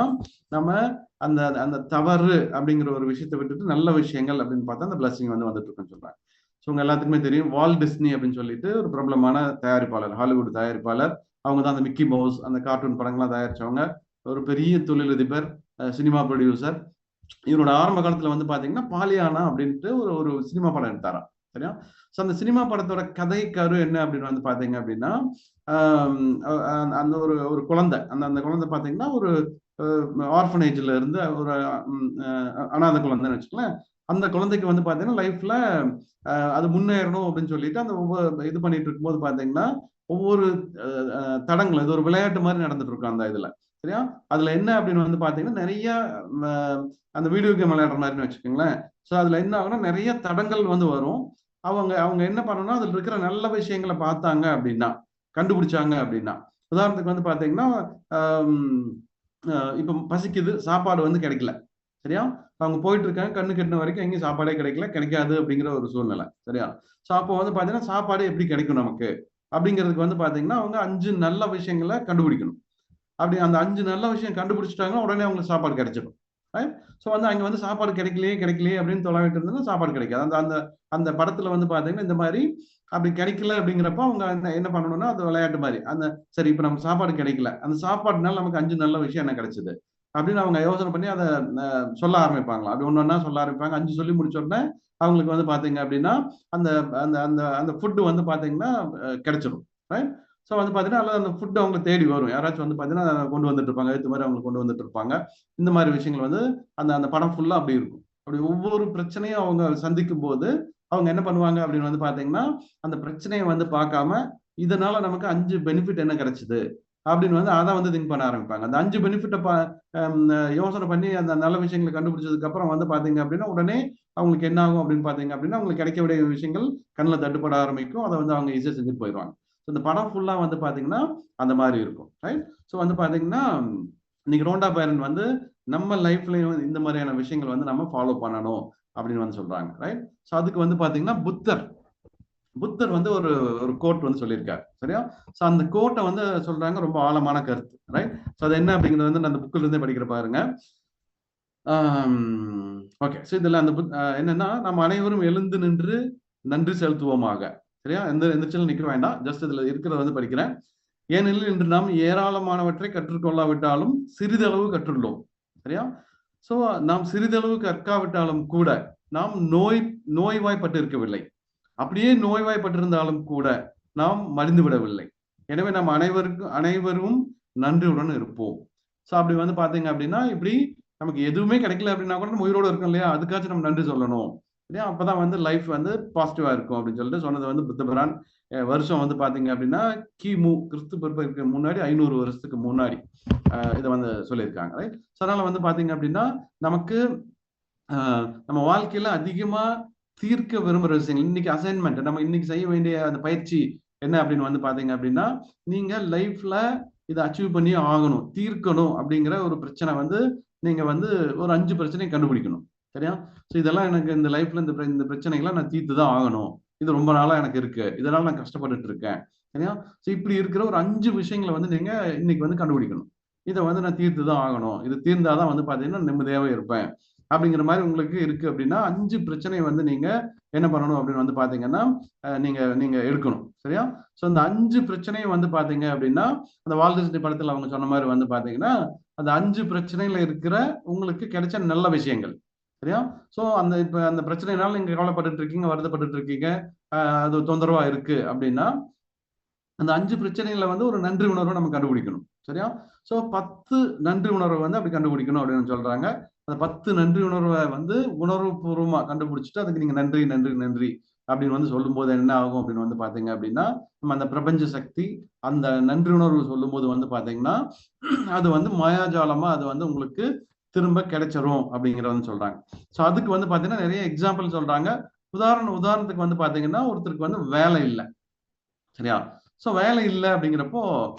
நம்ம அந்த அந்த தவறு அப்படிங்கிற ஒரு விஷயத்தை விட்டுட்டு நல்ல விஷயங்கள் அப்படின்னு பார்த்தா அந்த பிளஸிங் வந்து வந்துட்டு இருக்குன்னு சொல்றாங்க. ஸோ உங்க எல்லாத்துக்குமே தெரியும், வால்ட் டிஸ்னி அப்படின்னு சொல்லிட்டு ஒரு பிரபலமான தயாரிப்பாளர், ஹாலிவுட் தயாரிப்பாளர். அவங்க தான் அந்த மிக்கி மவுஸ் அந்த கார்ட்டூன் படங்கள்லாம் தயாரிச்சவங்க. ஒரு பெரிய தொழிலதிபர், சினிமா ப்ரொடியூசர். இவரோட ஆரம்ப காலத்துல வந்து பாத்தீங்கன்னா பாலியானா அப்படின்ட்டு ஒரு ஒரு சினிமா படம் எடுத்தாராம், சரியா? ஸோ அந்த சினிமா படத்தோட கதை கரு என்ன அப்படின்னு வந்து பாத்தீங்க அப்படின்னா அந்த ஒரு ஒரு குழந்தை, அந்த அந்த குழந்தை பாத்தீங்கன்னா ஒரு ஆர்ஃபனேஜ்ல இருந்து ஒரு அனாதை குழந்தைன்னு வச்சுக்கலாம். அந்த குழந்தைக்கு வந்து பாத்தீங்கன்னா லைஃப்ல அது முன்னேறணும் அப்படின்னு சொல்லிட்டு அந்த ஒவ்வொரு இது பண்ணிட்டு இருக்கும்போது பாத்தீங்கன்னா ஒவ்வொரு தடங்கள், இது ஒரு விளையாட்டு மாதிரி நடந்துட்டு இருக்கும் அந்த இதுல, சரியா? அதுல என்ன அப்படின்னு வந்து பாத்தீங்கன்னா நிறைய அந்த வீடியோ கேம் விளையாடுற மாதிரின்னு வச்சுக்கோங்களேன். ஸோ அதுல என்ன ஆகும்னா நிறைய தடங்கள் வந்து வரும். அவங்க அவங்க என்ன பண்ணணும்னா அதுல இருக்கிற நல்ல விஷயங்களை பார்த்தாங்க அப்படின்னா, கண்டுபிடிச்சாங்க அப்படின்னா, உதாரணத்துக்கு வந்து பாத்தீங்கன்னா இப்ப பசிக்குது, சாப்பாடு வந்து கிடைக்கல, சரியா? அவங்க போயிட்டு இருக்காங்க, கண்ணு கெட்டின வரைக்கும் எங்கேயும் சாப்பாடே கிடைக்கல, கிடைக்காது அப்படிங்கிற ஒரு சூழ்நிலை, சரியா? ஸோ அப்போ வந்து பாத்தீங்கன்னா சாப்பாடு எப்படி கிடைக்கும் நமக்கு அப்படிங்கிறதுக்கு வந்து பாத்தீங்கன்னா அவங்க 5 நல்ல விஷயங்களை கண்டுபிடிக்கணும். அப்படி அந்த 5 நல்ல விஷயம் கண்டுபிடிச்சிட்டாங்கன்னா உடனே அவங்களுக்கு சாப்பாடு கிடைச்சிடும், ரைட்? ஸோ வந்து அங்க வந்து சாப்பாடு கிடைக்கலையே கிடைக்கலையே அப்படின்னு தொலைவிட்டு இருந்ததுன்னா சாப்பாடு கிடைக்காது. அந்த அந்த அந்த படத்துல வந்து பாத்தீங்கன்னா இந்த மாதிரி அப்படி கிடைக்கல அப்படிங்கிறப்ப அவங்க என்ன பண்ணணும்னா அது விளையாட்டு மாதிரி அந்த சரி இப்ப நமக்கு சாப்பாடு கிடைக்கல, அந்த சாப்பாடுனால நமக்கு 5 நல்ல விஷயம் என்ன கிடைச்சது அப்படின்னு அவங்க யோசனை பண்ணி அதை சொல்ல ஆரம்பிப்பாங்களா. அப்படி ஒன்னொன்னா சொல்ல ஆரம்பிப்பாங்க. 5 சொல்லி முடிச்ச உடனே அவங்களுக்கு வந்து பாத்தீங்க அப்படின்னா அந்த அந்த அந்த அந்த ஃபுட்டு வந்து பாத்தீங்கன்னா கிடைச்சிடும், ரைட்? ஸோ வந்து பாத்தீங்கன்னா அந்த ஃபுட் அவங்க தேடி வரும். யாராச்சும் வந்து பாத்தீங்கன்னா கொண்டு வந்துட்டு இருப்பாங்க, இது மாதிரி அவங்க கொண்டு வந்துட்டு இருப்பாங்க. இந்த மாதிரி விஷயங்கள் வந்து அந்த அந்த படம் ஃபுல்லா அப்படி இருக்கும். அப்படி ஒவ்வொரு பிரச்சனையும் அவங்க சந்திக்கும் போது அவங்க என்ன பண்ணுவாங்க அப்படின்னு வந்து பாத்தீங்கன்னா அந்த பிரச்சனையை வந்து பார்க்காம இதனால நமக்கு 5 பெனிஃபிட் என்ன கிடைச்சது அப்படின்னு வந்து அதை வந்து திங்க் பண்ண ஆரம்பிப்பாங்க. அந்த 5 பெனிஃபிட்டை யோசனை பண்ணி அந்த நல்ல விஷயங்களை கண்டுபிடிச்சதுக்கு அப்புறம் வந்து பாத்தீங்க அப்படின்னா உடனே அவங்களுக்கு என்ன ஆகும் அப்படின்னு பாத்தீங்க அப்படின்னா அவங்களுக்கு கிடைக்க வேண்டிய விஷயங்கள் கண்ணில் தட்டுப்பட ஆரம்பிக்கும். அதை வந்து அவங்க ஈஸியா செஞ்சுட்டு போயிடுவாங்க. இந்த படம் ஃபுல்லா வந்து பாத்தீங்கன்னா அந்த மாதிரி இருக்கும், ரைட்? ஸோ வந்து பாத்தீங்கன்னா இன்னைக்கு ரோண்டா பைரன் வந்து நம்ம லைஃப்லயும் இந்த மாதிரியான விஷயங்கள் வந்து நம்ம ஃபாலோ பண்ணணும் அப்படின்னு வந்து சொல்றாங்க, ரைட்? ஸோ அதுக்கு வந்து பாத்தீங்கன்னா புத்தர் புத்தர் வந்து ஒரு ஒரு கோட் வந்து சொல்லியிருக்காரு, சரியா? ஸோ அந்த கோட்டை வந்து சொல்றாங்க, ரொம்ப ஆழமான கருத்து, ரைட்? ஸோ அது என்ன அப்படிங்கிறது வந்து நான் அந்த புக்கில் இருந்தே படிக்கிற பாருங்க. ஓகே. ஸோ இதுல அந்த என்னன்னா நம்ம அனைவரும் எழுந்து நின்று நன்றி செலுத்துவோமாக, சரியா? எந்திரிச்சலும் நிற்க வேண்டாம், ஜஸ்ட் இதுல இருக்கிறத வந்து படிக்கிறேன். ஏனெனில் இன்று நாம் ஏராளமானவற்றை கற்றுக்கொள்ளாவிட்டாலும் சிறிதளவு கற்றுள்ளோம், சரியா? ஸோ நாம் சிறிதளவு கற்காவிட்டாலும் கூட நாம் நோய்வாய்ப்பட்டு இருக்கவில்லை. அப்படியே நோய்வாய்ப்பட்டிருந்தாலும் கூட நாம் மடிந்து விடவில்லை. எனவே நாம் அனைவரும் நன்றியுடன் இருப்போம். ஸோ அப்படி வந்து பாத்தீங்க அப்படின்னா இப்படி நமக்கு எதுவுமே கிடைக்கல அப்படின்னா கூட நம்ம உயிரோடு இருக்கோம் இல்லையா, அதுக்காச்சும் நம்ம நன்றி சொல்லணும் இல்லையா? அப்பதான் வந்து லைஃப் வந்து பாசிட்டிவா இருக்கும் அப்படின்னு சொல்லிட்டு சொன்னது வந்து புத்தபிரான். வருஷம் வந்து பாத்தீங்க அப்படின்னா கிமு கிறிஸ்து பிறப்புக்கு முன்னாடி 500 வருஷத்துக்கு முன்னாடி இதை வந்து சொல்லியிருக்காங்க, ரைட்? ஸோ அதனால வந்து பாத்தீங்க அப்படின்னா நமக்கு நம்ம வாழ்க்கையில அதிகமா தீர்க்க விரும்புற விஷயங்கள் இன்னைக்கு அசைன்மெண்ட் நம்ம இன்னைக்கு செய்ய வேண்டிய அந்த பயிற்சி என்ன அப்படின்னு வந்து பாத்தீங்க அப்படின்னா நீங்க லைஃப்ல இதை அச்சீவ் பண்ணி ஆகணும், தீர்க்கணும் அப்படிங்கிற ஒரு பிரச்சனை வந்து நீங்க வந்து ஒரு 5 பிரச்சனையை கண்டுபிடிக்கணும், சரியா? ஸோ இதெல்லாம் எனக்கு இந்த லைஃப்ல இந்த பிரச்சனைகளை நான் தீர்த்து தான் ஆகணும், இது ரொம்ப நாளா எனக்கு இருக்கு, இதனால நான் கஷ்டப்பட்டுட்டு இருக்கேன், சரியா? ஸோ இப்படி இருக்கிற ஒரு 5 விஷயங்களை வந்து நீங்க இன்னைக்கு வந்து கண்டுபிடிக்கணும். இதை வந்து நான் தீர்த்து தான் ஆகணும், இது தீர்ந்தாதான் வந்து பாத்தீங்கன்னா நிம்மதியாவே இருப்பேன் அப்படிங்கிற மாதிரி உங்களுக்கு இருக்கு அப்படின்னா 5 பிரச்சனையை வந்து நீங்க என்ன பண்ணணும் அப்படின்னு வந்து பாத்தீங்கன்னா நீங்க நீங்க எடுக்கணும், சரியா? ஸோ இந்த 5 பிரச்சனையும் வந்து பாத்தீங்க அப்படின்னா அந்த வால்ட் படத்துல அவங்க சொன்ன மாதிரி வந்து பாத்தீங்கன்னா அந்த 5 பிரச்சனையில இருக்கிற உங்களுக்கு கிடைச்ச நல்ல விஷயங்கள், சரியா? ஸோ அந்த இப்ப அந்த பிரச்சனைனால நீங்க கவலைப்பட்டு இருக்கீங்க, வருத்தப்பட்டு இருக்கீங்க, அது தொந்தரவா இருக்கு அப்படின்னா அந்த 5 பிரச்சனைகளை வந்து ஒரு நன்றி உணர்வை நம்ம கண்டுபிடிக்கணும், சரியா? ஸோ 10 நன்றி உணர்வை வந்து அப்படி கண்டுபிடிக்கணும் அப்படின்னு சொல்றாங்க. அந்த 10 நன்றி உணர்வை வந்து உணர்வு பூர்வமா கண்டுபிடிச்சிட்டு அதுக்கு நீங்க நன்றி நன்றி நன்றி அப்படின்னு வந்து சொல்லும்போது என்ன ஆகும் அப்படின்னு வந்து பாத்தீங்க அப்படின்னா, நம்ம அந்த பிரபஞ்ச சக்தி அந்த நன்றி உணர்வு சொல்லும்போது வந்து பாத்தீங்கன்னா அது வந்து மாயாஜாலமா அது வந்து உங்களுக்கு திரும்ப கிடைச்சிரும் அப்படிங்கிறத வந்து சொல்றாங்க. ஸோ அதுக்கு வந்து பாத்தீங்கன்னா நிறைய எக்ஸாம்பிள் சொல்றாங்க. உதாரணத்துக்கு வந்து பாத்தீங்கன்னா ஒருத்தருக்கு வந்து வேலை இல்லை, சரியா? ஸோ வேலை இல்லை அப்படிங்கிறப்போ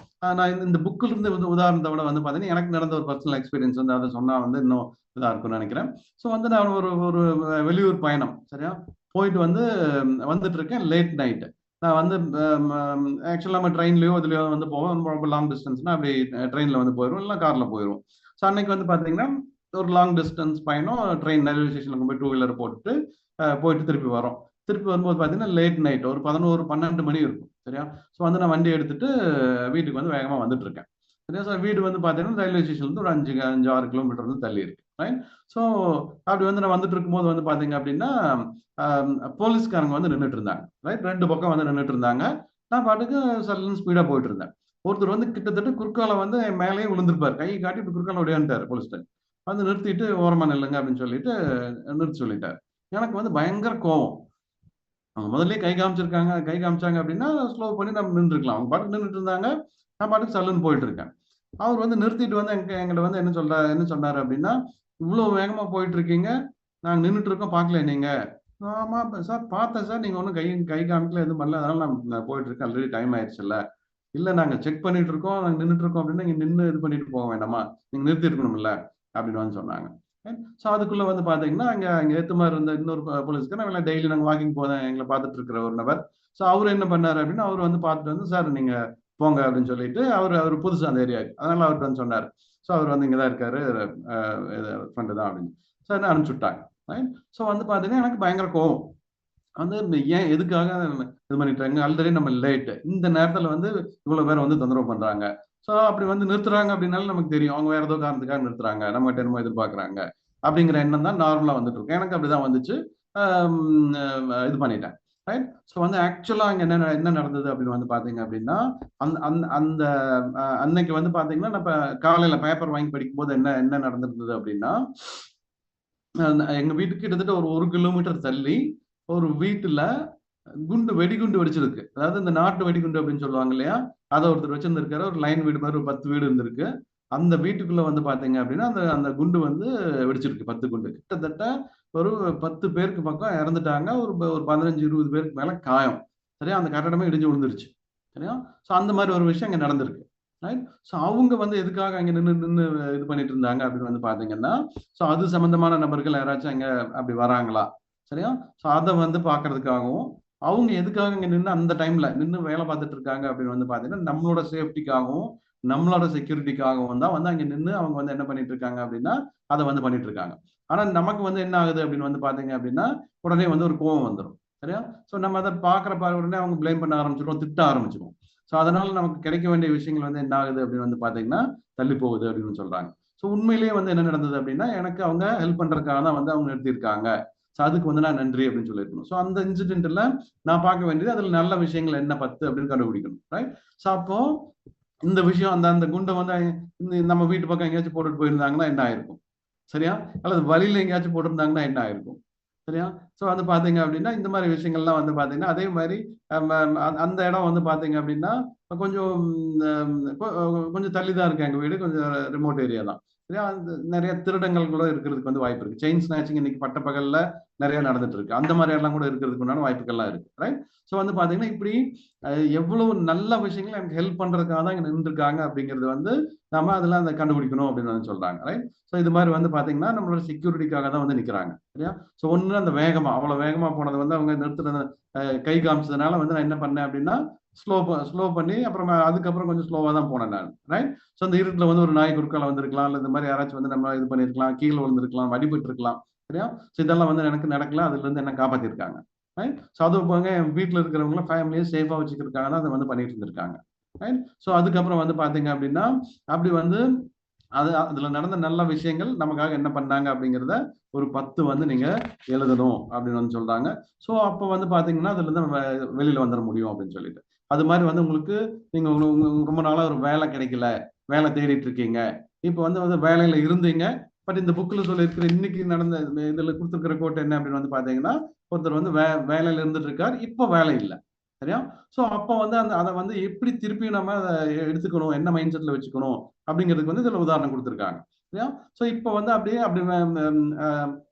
நான் இந்த புக்கில் இருந்து வந்து உதாரணத்தை விட வந்து பாத்தீங்கன்னா எனக்கு நடந்த ஒரு பர்சனல் எக்ஸ்பீரியன்ஸ் வந்து அதை சொன்னா வந்து இன்னும் இதா இருக்கும்னு நினைக்கிறேன். ஸோ வந்து நான் ஒரு ஒரு வெளியூர் பயணம், சரியா, போயிட்டு வந்து வந்துட்டு இருக்கேன் லேட் நைட்டு. நான் வந்து ஆக்சுவலாக நம்ம ட்ரெயின்லயோ இதுலயோ வந்து போவோம். ரொம்ப லாங் டிஸ்டன்ஸ்னா அப்படி ட்ரெயின்ல வந்து போயிடுவோம், இல்லை கார்ல போயிடுவோம். ஸோ அன்னைக்கு வந்து பாத்தீங்கன்னா ஒரு லாங் டிஸ்டன்ஸ் பயணம், ட்ரெயின் ரயில்வே ஸ்டேஷனுக்கு போய் டூ வீலர் போட்டுட்டு போயிட்டு திருப்பி வரோம். திருப்பி வரும்போது பார்த்தீங்கன்னா லேட் நைட் ஒரு 11 12 மணி இருக்கும், சரியா? ஸோ வந்து நான் வண்டி எடுத்துட்டு வீட்டுக்கு வந்து வேகமாக வந்துட்டு இருக்கேன், சரியா? ஸோ வீடு வந்து பார்த்தீங்கன்னா ரயில்வே ஸ்டேஷன்லேருந்து ஒரு 5 6 கிலோமீட்டர் வந்து தள்ளி இருக்கு, ரைட்? ஸோ அப்படி வந்து நான் வந்துட்டு இருக்கும்போது வந்து பார்த்தீங்க அப்படின்னா போலீஸ்காரங்க வந்து நின்றுட்டு இருந்தாங்க, ரைட்? ரெண்டு பக்கம் வந்து நின்றுட்டு இருந்தாங்க. நான் பாட்டுக்கு சல்லுன்னு ஸ்பீடாக போயிட்டு இருந்தேன். ஒருத்தர் வந்து கிட்டத்தட்ட குறுக்கால வந்து மேலேயே விழுந்திருப்பார், கை காட்டி இப்படி குறுக்கால ஓடியான்ட்டார். போலீஸ்கார் வந்து நிறுத்திட்டு ஓரமா நில்லுங்க அப்படின்னு சொல்லிட்டு நிறுத்தி சொல்லிட்டார். எனக்கு வந்து பயங்கர கோவம். அவங்க முதல்ல கை காமிச்சிருக்காங்க, கை காமிச்சாங்க அப்படின்னா ஸ்லோ பண்ணி நம்ம நின்றுக்கலாம். அவங்க பாட்டுக்கு நின்றுட்டு இருந்தாங்க, நான் பாட்டுக்கு சல்லுன்னு போயிட்டு இருக்கேன். அவர் வந்து நிறுத்திட்டு வந்து எங்கிட்ட வந்து என்ன சொன்னாரு அப்படின்னா, இவ்வளவு வேகமா போயிட்டு இருக்கீங்க, நாங்க நின்றுட்டு இருக்கோம் பார்க்கல நீங்க? ஆமா சார் பார்த்தேன் சார், நீங்க ஒன்றும் கை கை காமிக்கல எதுவும் பண்ணல, அதனால நான் போயிட்டு இருக்கேன், ஆல்ரெடி டைம் ஆயிடுச்சுல்ல. இல்ல நாங்க செக் பண்ணிட்டு இருக்கோம், நாங்க நின்றுட்டு இருக்கோம் அப்படின்னா நீங்க நின்று இது பண்ணிட்டு போக வேண்டாமா, நீங்க நிறுத்தி இருக்கணும்ல அப்படின்னு வந்து சொன்னாங்க. ஸோ அதுக்குள்ள வந்து பாத்தீங்கன்னா அங்க அங்க ஏத்த மாதிரி இருந்த இன்னொரு போலீஸ்க்கு நாங்கள் டெய்லி நாங்கள் வாக்கிங் போதேன் எங்களை பார்த்துட்டு இருக்கிற ஒரு நபர். ஸோ அவர் என்ன பண்ணாரு அப்படின்னா அவர் வந்து பார்த்துட்டு வந்து சார் நீங்க போங்க அப்படின்னு சொல்லிட்டு அவர் புதுசு அந்த ஏரியாவுக்கு, அதனால அவர்கிட்ட வந்து சொன்னார். ஸோ அவர் வந்து இங்கே தான் இருக்காரு, ஃப்ரெண்டு தான் அப்படின்னு சார் அனுப்பிச்சு விட்டாங்க. ஸோ வந்து பாத்தீங்கன்னா எனக்கு பயங்கர கோவம் வந்து ஏன் எதுக்காக இது பண்ணிட்டாங்க, ஆல்ரெடி நம்ம லேட், இந்த நேரத்துல வந்து இவ்வளவு பேர் வந்து தொந்தரவு பண்றாங்க. ஸோ அப்படி வந்து நிறுத்துறாங்க அப்படின்னாலும் நமக்கு தெரியும் அவங்க வேற ஏதோ காரணத்துக்காக நிறுத்துறாங்க, நம்ம கிட்ட என்னமோ எதிர்பார்க்கறாங்க அப்படிங்கிற எண்ணம் தான் நார்மலா வந்துட்டு இருக்கு. எனக்கு அப்படிதான் வந்துச்சு. இது பண்ணிட்டேன், ரைட்? ஸோ வந்து ஆக்சுவலா அங்க என்ன நடந்தது அப்படின்னு வந்து பாத்தீங்க அப்படின்னா அந்த அந்த அந்த அன்னைக்கு வந்து பாத்தீங்கன்னா நம்ம காலையில பேப்பர் வாங்கி படிக்கும் போது என்ன என்ன நடந்திருந்தது அப்படின்னா எங்க வீட்டுக்கு கிட்டத்தட்ட ஒரு 1 கிலோமீட்டர் தள்ளி ஒரு வீட்டுல வெடிகுண்டு வெடிச்சிருக்கு. அதாவது இந்த நாட்டு வெடிகுண்டு அப்படின்னு சொல்லுவாங்க இல்லையா, அதை ஒருத்தர் வச்சிருந்திருக்காரு. ஒரு லைன் வீடு மாதிரி ஒரு 10 வீடு இருந்திருக்கு. அந்த வீட்டுக்குள்ள வந்து பாத்தீங்க அப்படின்னா அந்த அந்த குண்டு வந்து வெடிச்சிருக்கு. 10 குண்டு கிட்டத்தட்ட ஒரு 10 பேருக்கு பக்கம் இறந்துட்டாங்க. ஒரு ஒரு 15 20 பேருக்கு மேல காயம், சரியா? அந்த கட்டடமே இடிஞ்சு விழுந்துருச்சு, சரியா? ஸோ அந்த மாதிரி ஒரு விஷயம் அங்க நடந்திருக்கு, ரைட்? ஸோ அவங்க வந்து எதுக்காக அங்க நின்று நின்று இது பண்ணிட்டு இருந்தாங்க அப்படின்னு வந்து பாத்தீங்கன்னா, ஸோ அது சம்பந்தமான நபர்கள் யாராச்சும் அங்க அப்படி வராங்களா, சரியா? ஸோ அதை வந்து பாக்குறதுக்காகவும் அவங்க எதுக்காக இங்க நின்று அந்த டைம்ல நின்று வேலை பார்த்துட்டு இருக்காங்க அப்படின்னு வந்து பாத்தீங்கன்னா நம்மளோட சேஃப்டிக்காகவும் நம்மளோட செக்யூரிட்டிக்காகவும் தான் வந்து அங்க நின்று அவங்க வந்து என்ன பண்ணிட்டு இருக்காங்க அப்படின்னா அதை வந்து பண்ணிட்டு இருக்காங்க. ஆனா நமக்கு வந்து என்ன ஆகுது அப்படின்னு வந்து பாத்தீங்க அப்படின்னா உடனே வந்து ஒரு கோவம் வந்துடும், சரியா? ஸோ நம்ம அதை பாக்குற உடனே அவங்க பிளேம் பண்ண ஆரம்பிச்சிருவோம், திட்ட ஆரம்பிச்சிருவோம். ஸோ அதனால நமக்கு கிடைக்க வேண்டிய விஷயங்கள் வந்து என்ன ஆகுது அப்படின்னு வந்து பாத்தீங்கன்னா தள்ளி போகுது அப்படின்னு சொல்றாங்க. ஸோ உண்மையிலேயே வந்து என்ன நடந்தது அப்படின்னா எனக்கு அவங்க ஹெல்ப் பண்றதுக்காக தான் வந்து அவங்க நிறுத்தியிருக்காங்க. ஸோ அதுக்கு வந்து நான் நன்றி அப்படின்னு சொல்லியிருக்கணும். ஸோ அந்த இன்சிடென்ட்ல நான் பார்க்க வேண்டியது அதுல நல்ல விஷயங்கள் என்ன 10 அப்படின்னு கண்டுபிடிக்கணும், ரைட்? ஸோ அப்போ இந்த விஷயம் அந்த அந்த குண்டை வந்து நம்ம வீட்டு பக்கம் எங்கேயாச்சும் போட்டுட்டு போயிருந்தாங்கன்னா என்ன ஆயிருக்கும், சரியா? அல்லது வழியில எங்கேயாச்சும் போட்டிருந்தாங்கன்னா என்ன ஆயிருக்கும், சரியா? ஸோ வந்து பாத்தீங்க அப்படின்னா இந்த மாதிரி விஷயங்கள்லாம் வந்து பாத்தீங்கன்னா அதே மாதிரி அந்த இடம் வந்து பாத்தீங்க அப்படின்னா கொஞ்சம் கொஞ்சம் தள்ளி தான் இருக்கு எங்க வீடு, கொஞ்சம் ரிமோட் ஏரியா தான், சரியா? நிறைய திருடங்கள் கூட இருக்கிறதுக்கு வந்து வாய்ப்பு இருக்கு. செயின் ஸ்நாச்சிங் இன்னைக்கு பட்ட பகல்ல நிறைய நடந்துட்டு இருக்கு. அந்த மாதிரி எல்லாம் கூட இருக்கிறதுக்கு உண்டான வாய்ப்புகள்லாம் இருக்கு, ரைட்? ஸோ வந்து பாத்தீங்கன்னா இப்படி எவ்வளவு நல்ல விஷயங்கள் எனக்கு ஹெல்ப் பண்றதுக்காக தான் இங்க நின்றுருக்காங்க அப்படிங்கிறது வந்து நம்ம அதெல்லாம் அதை கண்டுபிடிக்கணும் அப்படின்னு வந்து சொல்றாங்க, ரைட்? ஸோ இது மாதிரி வந்து பாத்தீங்கன்னா நம்மளோட செக்யூரிட்டிக்காக தான் வந்து நிக்கிறாங்க, சரியா? ஸோ ஒண்ணு அந்த வேகமா அவ்வளவு வேகமா போனது வந்து அவங்க நிறுத்துறது கை காமிச்சதுனால வந்து நான் என்ன பண்ணேன் அப்படின்னா ஸ்லோ பண்ணி அப்புறம் அதுக்கப்புறம் கொஞ்சம் ஸ்லோவா தான் போனேன் நான், ரைட்? ஸோ அந்த இருட்டுல வந்து ஒரு நாய் குறுக்கால வந்திருக்கலாம், இல்லை இந்த மாதிரி யாராச்சும் வந்து நம்ம இது பண்ணிருக்கலாம், கீழே விழுந்திருக்கலாம், அடிபட்டு இருக்கலாம், சரியா? ஸோ இதெல்லாம் வந்து எனக்கு நடக்கல, அதுல இருந்து என்ன காப்பாத்திருக்காங்க, ரைட்? ஸோ அது போங்க என் வீட்டில் இருக்கிறவங்க ஃபேமிலியை சேஃபா வச்சுக்கிறதுக்காக தான் அதை வந்து பண்ணிட்டு இருந்திருக்காங்க, ரைட்? ஸோ அதுக்கப்புறம் வந்து பாத்தீங்க அப்படின்னா அப்படி வந்து அதுல நடந்த நல்ல விஷயங்கள் நமக்காக என்ன பண்ணாங்க அப்படிங்கிறத ஒரு 10 வந்து நீங்க எழுதணும் அப்படின்னு வந்து சொல்றாங்க. ஸோ அப்போ வந்து பாத்தீங்கன்னா அதுல இருந்து நம்ம வெளியில வந்துட முடியும் அப்படின்னு சொல்லிட்டு அது மாதிரி வந்து உங்களுக்கு நீங்க ரொம்ப நாளா ஒரு வேலை கிடைக்கல, வேலை தேடிட்டு இருக்கீங்க, இப்போ வந்து வேலையில இருந்தீங்க, பட் இந்த புக்கில் சொல்லியிருக்கிற இன்னைக்கு நடந்த இதில் கொடுத்துருக்கிற கோட் என்ன அப்படின்னு வந்து பார்த்தீங்கன்னா, ஒருத்தர் வந்து வேலையில இருந்துட்டு இருக்கார், இப்போ வேலை இல்லை. சரியா? ஸோ அப்போ வந்து அதை வந்து எப்படி திருப்பி நம்ம அதை எடுத்துக்கணும், என்ன மைண்ட் செட்டில் வச்சுக்கணும் அப்படிங்கிறதுக்கு வந்து இதில் உதாரணம் கொடுத்துருக்காங்க. சரியா? ஸோ இப்போ வந்து அப்படியே அப்படி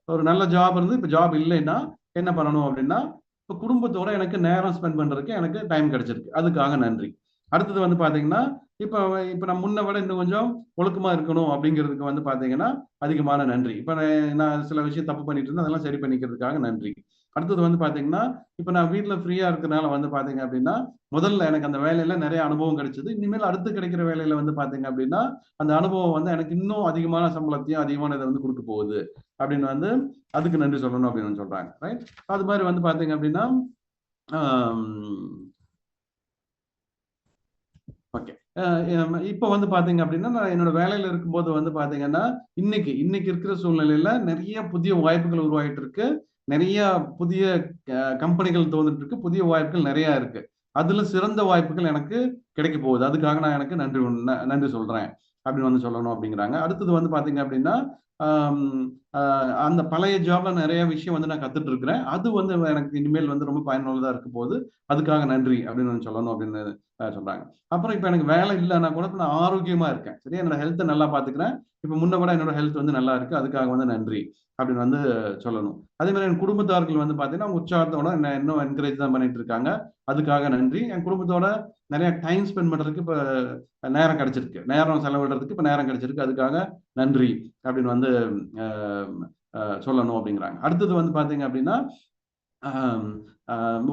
ஒரு நல்ல ஜாப் இருந்து இப்போ ஜாப் இல்லைன்னா என்ன பண்ணணும் அப்படின்னா, இப்போ குடும்பத்தோட எனக்கு நேரம் ஸ்பெண்ட் பண்றதுக்கு எனக்கு டைம் கிடைச்சிருக்கு, அதுக்காக நன்றி. அடுத்தது வந்து பாத்தீங்கன்னா, இப்போ இப்போ நான் முன்ன விட இன்னும் கொஞ்சம் ஒழுக்கமா இருக்கணும் அப்படிங்கிறதுக்கு வந்து பாத்தீங்கன்னா அதிகமான நன்றி. இப்போ நான் சில விஷயம் தப்பு பண்ணிட்டு இருந்தேன், அதெல்லாம் சரி பண்ணிக்கிறதுக்காக நன்றி. அடுத்தது வந்து பாத்தீங்கன்னா, இப்போ நான் வீட்டுல ஃப்ரீயா இருக்கிறதுனால வந்து பாத்தீங்க அப்படின்னா, முதல்ல எனக்கு அந்த வேலையில நிறைய அனுபவம் கிடைச்சது. இனிமேல் அடுத்து கிடைக்கிற வேலையில வந்து பாத்தீங்க அப்படின்னா, அந்த அனுபவம் வந்து எனக்கு இன்னும் அதிகமான சம்பளத்தையும் அதிகமான இதை வந்து கொடுக்க போகுது அப்படின்னு வந்து அதுக்கு நன்றி சொல்லணும் அப்படின்னு சொல்றாங்க. ரைட்? அது மாதிரி வந்து பாத்தீங்க அப்படின்னா ஓகே. இப்போ வந்து பாத்தீங்க அப்படின்னா, நான் என்னோட வேலையில இருக்கும்போது வந்து பாத்தீங்கன்னா, இன்னைக்கு இருக்கிற சூழ்நிலையில நிறைய புதிய வாய்ப்புகள் உருவாயிட்டு இருக்கு. நிறைய புதிய கம்பெனிகள் தோன்றிட்டு இருக்கு. புதிய வாய்ப்புகள் நிறைய இருக்கு. அதுல சிறந்த வாய்ப்புகள் எனக்கு கிடைக்க போகுது. அதுக்காக நான் எனக்கு நன்றி சொல்றேன் அப்படின்னு வந்து சொல்லணும் அப்படிங்கிறாங்க. அடுத்தது வந்து பாத்தீங்க அப்படின்னா, அந்த பழைய ஜாப்ல நிறைய விஷயம் வந்து நான் கத்துட்டு இருக்கிறேன். அது வந்து எனக்கு இனிமேல் வந்து ரொம்ப பயனுள்ளதா இருக்க போகுது. அதுக்காக நன்றி அப்படின்னு வந்து சொல்லணும் அப்படின்னு சொல்றாங்க. அப்புறம் இப்ப எனக்கு வேலை இல்லைன்னா கூட இப்ப நான் ஆரோக்கியமா இருக்கேன். சரியா? என்னோட ஹெல்த்தை நல்லா பாத்துக்கிறேன். இப்ப முன்ன விட என்னோட ஹெல்த் வந்து நல்லா இருக்கு. அதுக்காக வந்து நன்றி அப்படின்னு வந்து சொல்லணும். அதே மாதிரி என் குடும்பத்தார்கள் வந்து பாத்தீங்கன்னா உற்சாகத்தோட என்ன இன்னும் என்கரேஜ் தான் பண்ணிட்டு இருக்காங்க. அதுக்காக நன்றி. என் குடும்பத்தோட நிறைய டைம் ஸ்பெண்ட் பண்றதுக்கு இப்ப நேரம் கிடைச்சிருக்கு. நேரம் செலவிடுறதுக்கு இப்ப நேரம் கிடைச்சிருக்கு. அதுக்காக நன்றி அப்படின்னு வந்து சொல்லணும் அப்படிங்கிறாங்க. அடுத்தது வந்து பாத்தீங்க அப்படின்னா,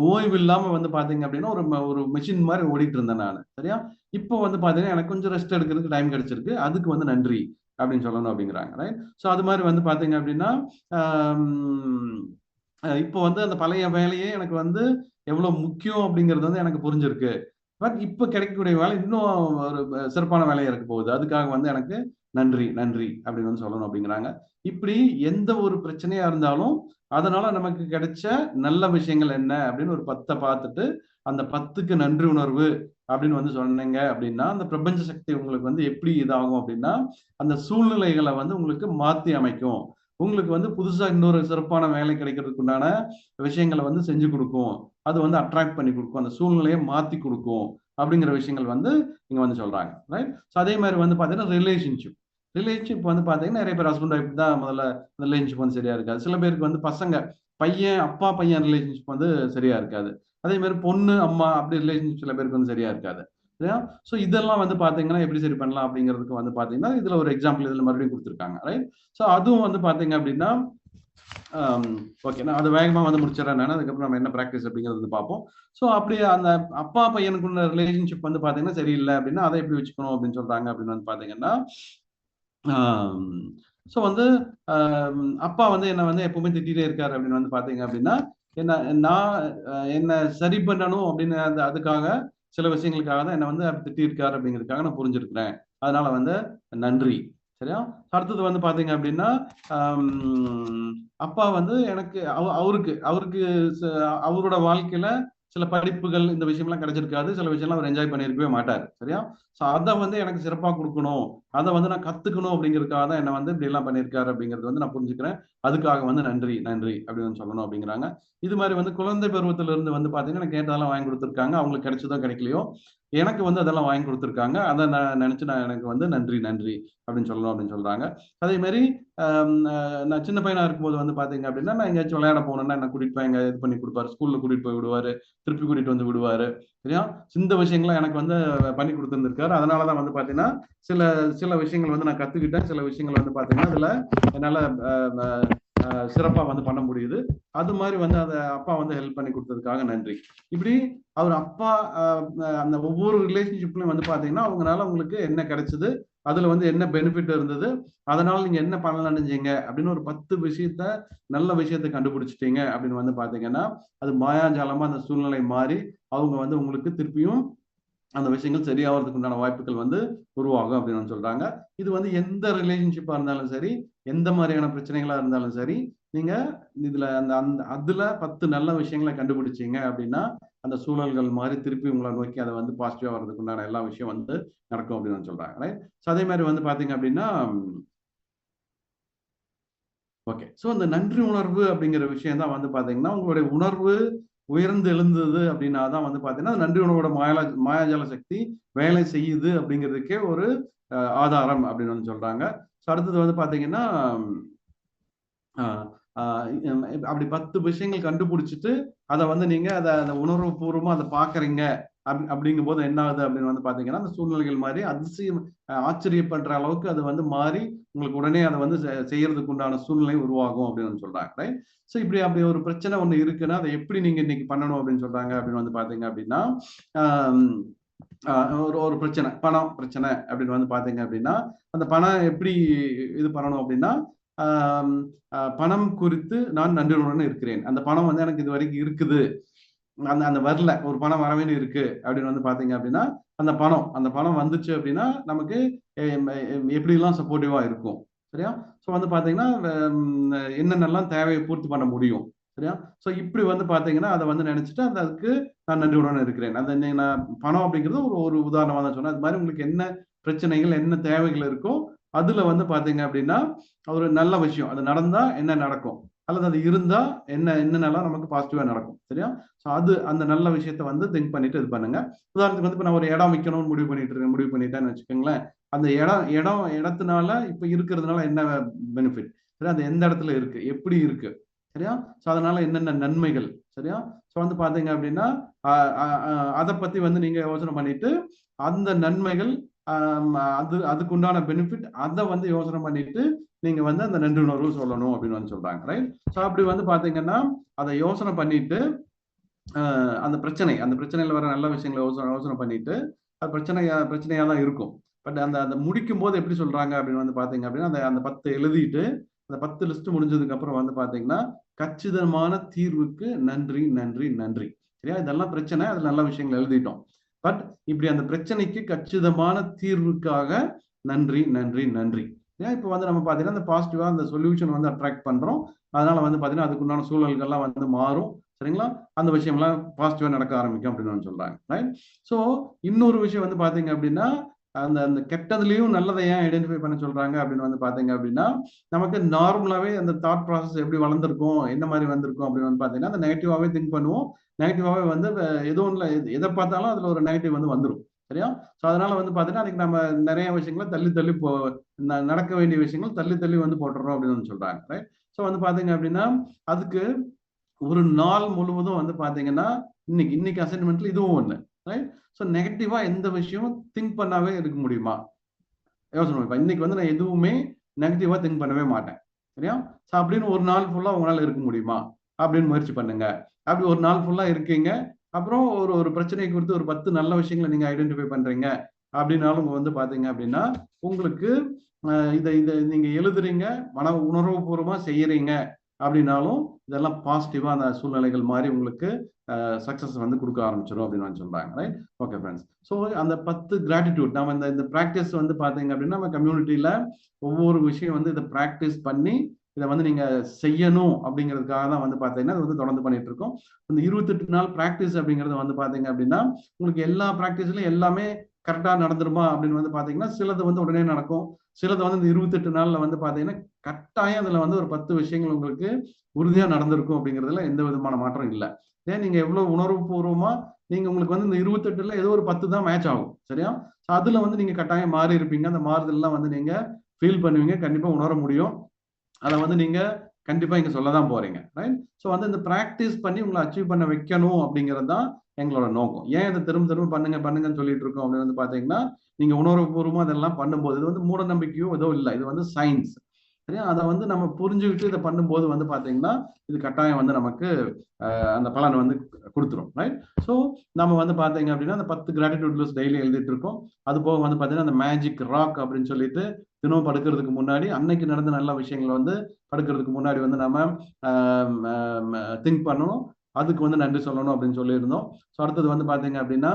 ஓய்வு இல்லாம வந்து பாத்தீங்க அப்படின்னா ஒரு மெஷின் மாதிரி ஓடிட்டு இருந்தேன் நான். சரியா? இப்போ வந்து பாத்தீங்கன்னா எனக்கு கொஞ்சம் ரெஸ்ட் எடுக்கிறதுக்கு டைம் கிடைச்சிருக்கு. அதுக்கு வந்து நன்றி அப்படின்னு சொல்லணும் அப்படிங்கிறாங்க. ரைட்? ஸோ அது மாதிரி வந்து பாத்தீங்க அப்படின்னா, இப்போ வந்து அந்த பழைய வேலையே எனக்கு வந்து எவ்வளவு முக்கியம் அப்படிங்கிறது வந்து எனக்கு புரிஞ்சிருக்கு. பட் இப்ப கிடைக்கக்கூடிய வேலை இன்னும் ஒரு சிறப்பான வேலையா இருக்க போகுது. அதுக்காக வந்து எனக்கு நன்றி, நன்றி அப்படின்னு வந்து சொல்லணும் அப்படிங்கிறாங்க. இப்படி எந்த ஒரு பிரச்சனையா இருந்தாலும், அதனால நமக்கு கிடைச்ச நல்ல விஷயங்கள் என்ன அப்படின்னு ஒரு 10 பார்த்துட்டு, அந்த 10க்கு நன்றி உணர்வு அப்படின்னு வந்து சொன்னீங்க அப்படின்னா, அந்த பிரபஞ்ச சக்தி உங்களுக்கு வந்து எப்படி இதாகும் அப்படின்னா, அந்த சூழ்நிலைகள வந்து உங்களுக்கு மாத்தி அமைக்கும். உங்களுக்கு வந்து புதுசா இன்னொரு சிறப்பான வேலை கிடைக்கிறதுக்கு உண்டான விஷயங்கள வந்து செஞ்சு குடுக்கும். அது வந்து அட்ராக்ட் பண்ணி குடுக்கும். அந்த சூழ்நிலையை மாத்தி குடுக்கும். அப்படிங்கிற விஷயங்கள் வந்து இங்க வந்து சொல்றாங்க. ரைட்? ஸோ அதே மாரி வந்து பார்த்தீங்கன்னா, ரிலேஷன்ஷிப் வந்து பார்த்தீங்கன்னா, நெறைய பேர் ஹஸ்பண்ட் ஒய்ஃப் தான் முதல்ல ரிலேஷன்ஷிப் வந்து சரியா இருக்காது. சில பேருக்கு வந்து பசங்க, அப்பா, பையன் ரிலேஷன்ஷிப் வந்து சரியா இருக்காது. அதே மாரி பொண்ணு, அம்மா அப்படி ரிலேஷன்ஷிப் சில பேருக்கு வந்து சரியா இருக்காது. சரியா? ஸோ இதெல்லாம் வந்து பார்த்தீங்கன்னா, எப்படி சரி பண்ணலாம் அப்படிங்கிறதுக்கு வந்து பார்த்தீங்கன்னா, இதுல ஒரு எக்ஸாம்பிள் இதுல மறுபடியும் குடுத்துருக்காங்க. ரைட்? ஸோ அதுவும் வந்து பார்த்தீங்க அப்படின்னா, ஓகே. நான் அத வேகமா வந்து முடிச்சிடுறேன் நானு. அதுக்கப்புறம் நம்ம என்ன பிராக்டிஸ் அப்படிங்கிறது வந்து பார்ப்போம். ஸோ அப்படி அந்த அப்பா, பையனுக்குள்ள ரிலேஷன்ஷிப் வந்து பார்த்தீங்கன்னா, சரியில்ல அப்படின்னா, அத எப்படி வச்சுக்கணும் அப்படின்னு சொல்றாங்க அப்படின்னு வந்து பார்த்தீங்கன்னா, ஆம் ஸோ வந்து அப்பா வந்து என்ன வந்து எப்பவுமே திட்டிட்டே இருக்காரு அப்படின்னு வந்து பார்த்தீங்க அப்படின்னா, என்ன நான் என்ன சரி பண்ணணும் அப்படின்னு அதுக்காக சில விஷயங்களுக்காக தான் என்ன வந்து திட்டியிருக்காரு அப்படிங்கிறதுக்காக நான் புரிஞ்சிருக்கிறேன். அதனால வந்து நன்றி. சரியா? அடுத்தது வந்து பார்த்தீங்க அப்படின்னா, அம் அப்பா வந்து எனக்கு அவருக்கு அவருக்கு ச அவரோட வாழ்க்கையில சில படிப்புகள் இந்த விஷயம்லாம் கிடைச்சிருக்காது. சில விஷயம்லாம் அவர் என்ஜாய் பண்ணியிருக்கவே மாட்டாரு. சரியா? ஸோ அத வந்து எனக்கு சிறப்பா குடுக்கணும். அத வந்து நான் கத்துக்கணும் அப்படிங்கிறதுக்காக தான் என்ன வந்து இப்படியெல்லாம் பண்ணியிருக்காரு அப்படிங்கிறது வந்து நான் புரிஞ்சுக்கிறேன். அதுக்காக வந்து நன்றி, நன்றி அப்படின்னு சொல்லணும் அப்படிங்கிறாங்க. இது மாரி வந்து குழந்தை பருவத்தில இருந்து வந்து பார்த்தீங்கன்னா, எனக்கு கேட்டதெல்லாம் வாங்கி குடுத்துருக்காங்க. அவங்களுக்கு கிடைச்சதோ கிடைக்கலையோ, எனக்கு வந்து அதெல்லாம் வாங்கி குடுத்துருக்காங்க. அத நான் நெனச்சு நான் எனக்கு வந்து நன்றி, நன்றி அப்படின்னு சொல்லணும் அப்படின்னு சொல்றாங்க. அதே மாரி அம் அ நான் சின்ன பையனா இருக்கும்போது வந்து பார்த்தீங்க அப்படின்னா, நான் எங்கேயாச்சும் விளையாட போனேன்னா, என்ன கூட்டிட்டு போய் எங்க இது பண்ணி குடுப்பாரு. ஸ்கூல்ல கூட்டிட்டு போய் விடுவாரு. திருப்பி கூட்டிட்டு வந்து விடுவாரு. சரியா? இந்த விஷயங்கள்லாம் எனக்கு வந்து பண்ணி குடுத்திருந்திருக்காரு. அதனால தான் வந்து பார்த்தீங்கன்னா, சில சில விஷயங்கள் வந்து நான் கத்துக்கிட்டேன். சில விஷயங்கள் வந்து பார்த்தீங்கன்னா, அதுல என்னால அ அ அ சிறப்பா வந்து பண்ண முடியுது. அது மாரி வந்து அப்பா வந்து ஹெல்ப் பண்ணி குடுத்ததுக்காக நன்றி. இப்படி அவர் அப்பா அ அந்த ஒவ்வொரு ரிலேஷன்ஷிப்லயும் வந்து பார்த்தீங்கன்னா, அவங்கனால உங்களுக்கு என்ன கிடைச்சது? அதுல வந்து என்ன பெனிஃபிட் இருந்தது? அதனால நீங்க என்ன பண்ண நினைச்சீங்க? அப்படின்னு ஒரு 10 விஷயத்த நல்ல விஷயத்த கண்டுபிடிச்சுட்டீங்க அப்படின்னு வந்து பார்த்தீங்கன்னா, அது மாயாஜாலமா அந்த சூழ்நிலை மாறி, அவங்க வந்து உங்களுக்கு திருப்பியும் அந்த விஷயங்கள் சரியாவறதுக்கு உண்டான வாய்ப்புகள் வந்து உருவாகும் அப்படின்னு வந்து சொல்றாங்க. இது வந்து எந்த ரிலேஷன்ஷிப்பா இருந்தாலும் சரி, எந்த மாரியான பிரச்சனைகளா இருந்தாலும் சரி, நீங்க இதுல அந்த அந்த அதுல 10 நல்ல விஷயங்கள கண்டுபிடிச்சீங்க அப்படின்னா, அந்த சூழல்கள் மாறி திருப்பி உங்கள நோக்கி அத வந்து பாசிட்டிவா வர்றதுக்கு உண்டான எல்லா விஷயம் வந்து நடக்கும் அப்படின்னு வந்து சொல்றாங்க. ரைட்? ஸோ அதே மாரி வந்து பார்த்தீங்க அப்படின்னா ஓகே. ஸோ இந்த நன்றி உணர்வு அப்படிங்கிற விஷயம் தான் வந்து பார்த்தீங்கன்னா, உங்களுடைய உணர்வு உயர்ந்து எழுந்தது அப்படின்னா தான் வந்து பார்த்தீங்கன்னா, நன்றி உணர்வோட மாயாஜால சக்தி வேலை செய்யுது அப்படிங்கிறதுக்கே ஒரு ஆதாரம் அப்படின்னு வந்து சொல்றாங்க. ஸோ அடுத்தது வந்து பார்த்தீங்கன்னா, ஆ, ஆ, அப்படி 10 விஷயங்கள் கண்டுபிடிச்சிட்டு அதை வந்து நீங்க அதை உணர்வுபூர்வமா அதை பாக்குறீங்க அப்படிங்கும் போது என்ன ஆகுது அப்படின்னு வந்து பாத்தீங்கன்னா அந்த சூழ்நிலைகள் மாதிரி அதிசயம் ஆச்சரியப்படுற அளவுக்கு அது வந்து மாறி உங்களுக்கு உடனே அதை வந்து செய்யறதுக்கு உண்டான சூழ்நிலை உருவாகும் அப்படின்னு சொல்றாங்க ரைட். ஸோ இப்படி அப்படி ஒரு பிரச்சனை ஒண்ணு இருக்குன்னா அதை எப்படி நீங்க இன்னைக்கு பண்ணணும் அப்படின்னு சொல்றாங்க அப்படின்னு வந்து பாத்தீங்க அப்படின்னா ஒரு ஒரு பிரச்சனை பணம் பிரச்சனை அப்படின்னு வந்து பாத்தீங்க அப்படின்னா அந்த பணம் எப்படி இது பண்ணணும் அப்படின்னா பணம் குறித்து நான் நன்றியுடன் இருக்கிறேன். அந்த பணம் வந்து எனக்கு இது வரைக்கும் இருக்குது, அந்த அந்த வரல, ஒரு பணம் வரவேண்டி இருக்கு அப்படின்னு வந்து பாத்தீங்க அப்படின்னா அந்த பணம் வந்துச்சு அப்படின்னா நமக்கு எப்படிலாம் சப்போர்ட்டிவா இருக்கும் சரியா. ஸோ வந்து பாத்தீங்கன்னா என்னென்னலாம் தேவையை பூர்த்தி பண்ண முடியும் சரியா. ஸோ இப்படி வந்து பாத்தீங்கன்னா அதை வந்து நினைச்சிட்டு அதுக்கு நான் நன்றியுடன் இருக்கிறேன். அந்த நான் பணம் அப்படிங்கிறது ஒரு ஒரு உதாரணமா தான் சொன்னேன். அது மாதிரி உங்களுக்கு என்ன பிரச்சனைகள் என்ன தேவைகள் இருக்கோ அதுல வந்து பாத்தீங்க அப்படின்னா ஒரு நல்ல விஷயம் அது நடந்தா என்ன நடக்கும் அல்லது அது இருந்தா என்னென்னலாம் நமக்கு பாசிட்டிவா நடக்கும் சரியா. ஸோ அது அந்த நல்ல விஷயத்த வந்து திங்க் பண்ணிட்டு இது பண்ணுங்க. உதாரணத்துக்கு வந்து இப்போ நான் ஒரு இடம் விற்கணும்னு முடிவு பண்ணிட்டேன்னு வச்சுக்கோங்களேன். அந்த இடத்தினால இப்ப இருக்கிறதுனால என்ன பெனிஃபிட் சரியா, அது எந்த இடத்துல இருக்கு எப்படி இருக்கு சரியா. ஸோ அதனால என்னென்ன நன்மைகள் சரியா. ஸோ வந்து பாத்தீங்க அப்படின்னா அதை பத்தி வந்து நீங்க யோசனை பண்ணிட்டு அந்த நன்மைகள் அதுக்குண்டான பெனிஃபிட் அதை வந்து யோசனை பண்ணிட்டு நீங்க வந்து அந்த நன்றி உணர்வு சொல்லணும் அப்படின்னு வந்து சொல்றாங்க ரைட். ஸோ அப்படி வந்து பாத்தீங்கன்னா அதை யோசனை பண்ணிட்டு அந்த பிரச்சனையில வர நல்ல விஷயங்களை யோசனை பண்ணிட்டு அது பிரச்சனையா தான் இருக்கும். பட் அந்த முடிக்கும் போது எப்படி சொல்றாங்க அப்படின்னு வந்து பாத்தீங்க அப்படின்னா அந்த 10 எழுதிட்டு அந்த 10 லிஸ்ட் முடிஞ்சதுக்கு அப்புறம் வந்து பாத்தீங்கன்னா கச்சிதமான தீர்வுக்கு நன்றி நன்றி நன்றி சரியா. இதெல்லாம் பிரச்சனை, அது நல்ல விஷயங்கள் எழுதிட்டோம். பட் இப்படி அந்த பிரச்சனைக்கு கச்சிதமான தீர்வுக்காக நன்றி நன்றி நன்றி. ஏன் இப்போ வந்து நம்ம பாத்தீங்கன்னா அந்த பாசிட்டிவா அந்த சொல்யூஷன் வந்து அட்ராக்ட் பண்றோம். அதனால வந்து பாத்தீங்கன்னா அதுக்குண்டான சூழல்கள்லாம் வந்து மாறும் சரிங்களா. அந்த விஷயம்லாம் பாசிட்டிவா நடக்க ஆரம்பிக்கும் அப்படின்னு சொல்றாங்க ரைட். ஸோ இன்னொரு விஷயம் வந்து பாத்தீங்க அப்படின்னா அந்த அந்த கெட்டதுலயும் நல்லதை ஏன் ஐடென்டிஃபை பண்ண சொல்றாங்க அப்படின்னு வந்து பாத்தீங்க அப்படின்னா நமக்கு நார்மலாவே அந்த தாட் ப்ராசஸ் எப்படி வளர்ந்துருக்கும் என்ன மாதிரி வந்திருக்கும் அப்படின்னு வந்து பாத்தீங்கன்னா அந்த நெகட்டிவாவே திங்க் பண்ணுவோம். நெகட்டிவாவே வந்து எதுவும் இல்லை, எதை பார்த்தாலும் அதுல ஒரு நெகட்டிவ் வந்து வந்துடும் சரியா. ஸோ அதனால வந்து பாத்தீங்கன்னா அதுக்கு நம்ம நிறைய விஷயங்களை தள்ளி தள்ளி நடக்க வேண்டிய விஷயங்கள் தள்ளி தள்ளி வந்து போட்டுறோம் அப்படின்னு சொல்றாங்க ரைட். ஸோ வந்து பாத்தீங்க அப்படின்னா அதுக்கு ஒரு நாள் முழுவதும் வந்து பாத்தீங்கன்னா இன்னைக்கு அசைன்மெண்ட்ல இதுவும் ஒண்ணு ரைட். ஸோ நெகட்டிவா எந்த விஷயமும் திங்க் பண்ணாவே இருக்க முடியுமா யோசனை பண்ணி இன்னைக்கு வந்து நான் எதுவுமே நெகட்டிவா திங்க் பண்ணவே மாட்டேன் சரியா. ஸோ அப்படின்னு ஒரு நாள் ஃபுல்லா உங்களால இருக்க முடியுமா அப்படின்னு முயற்சி பண்ணுங்க. அப்படி ஒரு நாள் ஃபுல்லா இருக்கீங்க அப்புறம் ஒரு ஒரு பிரச்சனை குறித்து ஒரு 10 நல்ல விஷயங்களை நீங்க ஐடென்டிஃபை பண்றீங்க அப்படின்னாலும் வந்து பாத்தீங்க அப்படின்னா உங்களுக்கு இதை நீங்க எழுதுறீங்க உணர்வுபூர்வமா செய்யறீங்க அப்படின்னாலும் இதெல்லாம் பாசிட்டிவா அந்த சூழ்நிலைகள் மாதிரி உங்களுக்கு சக்சஸ் வந்து கொடுக்க ஆரம்பிச்சிடும் அப்படின்னு சொல்றாங்க ரைட். Okay friends. ஸோ அந்த 10 கிராட்டிடியூட் நம்ம இந்த ப்ராக்டிஸ் வந்து பாத்தீங்க அப்படின்னா நம்ம கம்யூனிட்டியில ஒவ்வொரு விஷயம் வந்து இதை ப்ராக்டிஸ் பண்ணி இதை வந்து நீங்க செய்யணும் அப்படிங்கிறதுக்காக தான் வந்து பாத்தீங்கன்னா இது வந்து தொடர்ந்து பண்ணிட்டு இருக்கோம். இந்த 28 நாள் ப்ராக்டிஸ் அப்படிங்கறது வந்து பாத்தீங்க அப்படின்னா உங்களுக்கு எல்லா ப்ராக்டிஸ்லயும் எல்லாமே கரெக்டா நடந்துருமா அப்படின்னு வந்து பாத்தீங்கன்னா சிலது வந்து உடனே நடக்கும், சிலது வந்து இந்த 28 நாள்ல வந்து பாத்தீங்கன்னா கட்டாயம் அதுல வந்து ஒரு 10 விஷயங்கள் உங்களுக்கு உறுதியா நடந்திருக்கும் அப்படிங்கிறதுல எந்த விதமான மாற்றம் இல்லை. ஏன் நீங்க எவ்வளவு உணர்வு பூர்வமா நீங்க உங்களுக்கு வந்து இந்த 28ல ஏதோ ஒரு 10 தான் மேட்ச் ஆகும் சரியா. அதுல வந்து நீங்க கட்டாயம் மாறி இருப்பீங்க. அந்த மாறுதல்லாம் வந்து நீங்க ஃபீல் பண்ணுவீங்க, கண்டிப்பா உணர முடியும். அதை வந்து நீங்க கண்டிப்பா இங்க சொல்லதான் போறீங்க ரைட். ஸோ வந்து இந்த பிராக்டிஸ் பண்ணி உங்களை அச்சீவ் பண்ண வைக்கணும் அப்படிங்கிறது தான் எங்களோட நோக்கம். ஏன் இதை திரும்ப திரும்ப பண்ணுங்கன்னு சொல்லிட்டு இருக்கோம் அப்படின்னு வந்து பாத்தீங்கன்னா நீங்க உணர்வுபூர்வமா இதெல்லாம் பண்ணும்போது இது வந்து மூட நம்பிக்கையோ ஏதோ இல்லை, இது வந்து சயின்ஸ் சரியா. அதை வந்து நம்ம புரிஞ்சுக்கிட்டு இதை பண்ணும்போது வந்து பாத்தீங்கன்னா இது கட்டாயம் வந்து நமக்கு அந்த பலன் வந்து கொடுத்துரும் ரைட். ஸோ நம்ம வந்து பாத்தீங்க அப்படின்னா அந்த 10 கிராட்டிடியூட் லிஸ்ட் டெய்லி எழுதிட்டு இருக்கோம். அது போக வந்து பாத்தீங்கன்னா அந்த மேஜிக் ராக் அப்படின்னு சொல்லிட்டு தினம் படுக்கிறதுக்கு முன்னாடி அன்னைக்கு நடந்த நல்ல விஷயங்களை வந்து படுக்கிறதுக்கு முன்னாடி வந்து நம்ம திங்க் பண்ணணும், அதுக்கு வந்து நன்றி சொல்லணும் அப்படின்னு சொல்லியிருந்தோம். ஸோ அடுத்தது வந்து பாத்தீங்க அப்படின்னா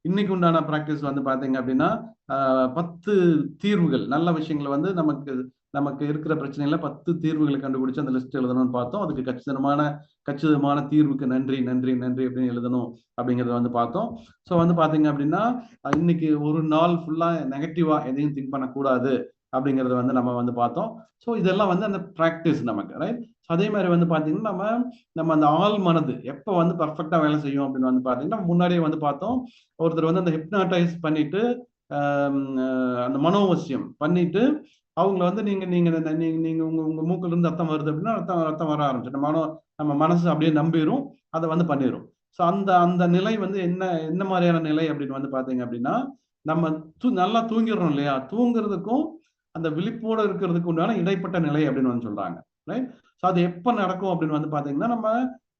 இன்னைக்கு உண்டான ப்ராக்டிஸ் வந்து பாத்தீங்க அப்படின்னா 10 தீர்வுகள் நல்ல விஷயங்களை வந்து நமக்கு இருக்கிற பிரச்சனையில 10 தீர்வுகளை கண்டுபிடிச்சு அந்த லிஸ்ட் எழுதணும்னு பார்த்தோம். அதுக்கு கச்சிதமான தீர்வுக்கு நன்றி நன்றி நன்றி அப்படின்னு எழுதணும் அப்படிங்கறத வந்து பார்த்தோம். ஸோ வந்து பாத்தீங்க அப்படின்னா இன்னைக்கு ஒரு நாள் ஃபுல்லா நெகட்டிவா எதையும் திங்க் பண்ணக்கூடாது அப்படிங்கறத வந்து நம்ம வந்து பார்த்தோம். ஸோ இதெல்லாம் வந்து அந்த ப்ராக்டிஸ் நமக்கு, ரைட்? அதே மாதிரி வந்து பாத்தீங்கன்னா நம்ம நம்ம அந்த ஆள் மனது எப்போ வந்து பர்ஃபெக்டா வேலை செய்யும் அப்படின்னு வந்து பாத்தீங்கன்னா முன்னாடியே வந்து பார்த்தோம். ஒருத்தர் வந்து அந்த ஹிப்னாட்டைஸ் பண்ணிட்டு அந்த மனோவசியம் பண்ணிட்டு அவங்கள வந்து நீங்க நீங்க நீங்க நீங்க உங்க உங்க மூக்குல இருந்து ரத்தம் வருது அப்படின்னா ரத்தம் ரத்தம் வர ஆரம்பிச்சு நம்ம மனசு அப்படியே நம்பிரும், அதை வந்து பண்ணிரும். ஸோ அந்த அந்த நிலை வந்து என்ன மாதிரியான நிலை அப்படின்னு வந்து பாத்தீங்க அப்படின்னா நம்ம நல்லா தூங்கிடுறோம் இல்லையா, தூங்குறதுக்கும் அந்த விழிப்போட இருக்கிறதுக்கு உண்டான இடைப்பட்ட நிலை அப்படின்னு வந்து சொல்றாங்க, ரைட்? ஸோ அது எப்போ நடக்கும் அப்படின்னு வந்து பாத்தீங்கன்னா நம்ம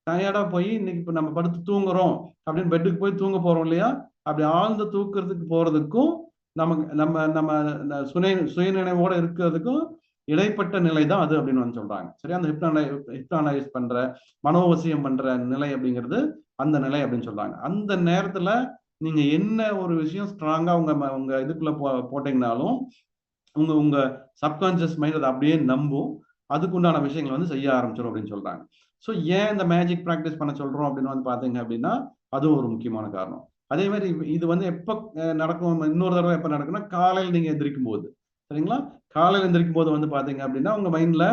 டயர்டா போய் இன்னைக்கு இப்போ நம்ம படுத்து தூங்குறோம் அப்படின்னு பெட்டுக்கு போய் தூங்க போறோம் இல்லையா, அப்படி ஆழ்ந்த தூக்கத்துக்கு போறதுக்கும் நமக்கு நம்ம நம்ம சுயநினைவோட இருக்கிறதுக்கும் இடைப்பட்ட நிலை தான் அது அப்படின்னு வந்து சொல்றாங்க. சரியா? அந்த ஹிப்னாலைஸ் பண்ற மனோவசியம் பண்ற நிலை அப்படிங்கிறது அந்த நிலை அப்படின்னு சொல்றாங்க. அந்த நேரத்துல நீங்க என்ன ஒரு விஷயம் ஸ்ட்ராங்கா உங்க உங்க இதுக்குள்ள போட்டீங்கன்னாலும் உங்க உங்க சப்கான்சியஸ் மைண்ட் அதை அப்படியே நம்பும், அதுக்குண்டான விஷயங்களை வந்து செய்ய ஆரம்பிச்சிடும் அப்படின்னு சொல்றாங்க. ஸோ ஏன் இந்த மேஜிக் ப்ராக்டிஸ் பண்ண சொல்றோம் அப்படின்னு வந்து பாத்தீங்க அப்படின்னா அதுவும் ஒரு முக்கியமான காரணம். அதே மாதிரி இது வந்து எப்போ நடக்கும், இன்னொரு தடவை எப்போ நடக்கும்னா காலையில் நீங்க எந்திரிக்கும் போது, சரிங்களா? காலையில் எந்திரிக்கும் போது வந்து பாத்தீங்க அப்படின்னா உங்க மைண்ட்ல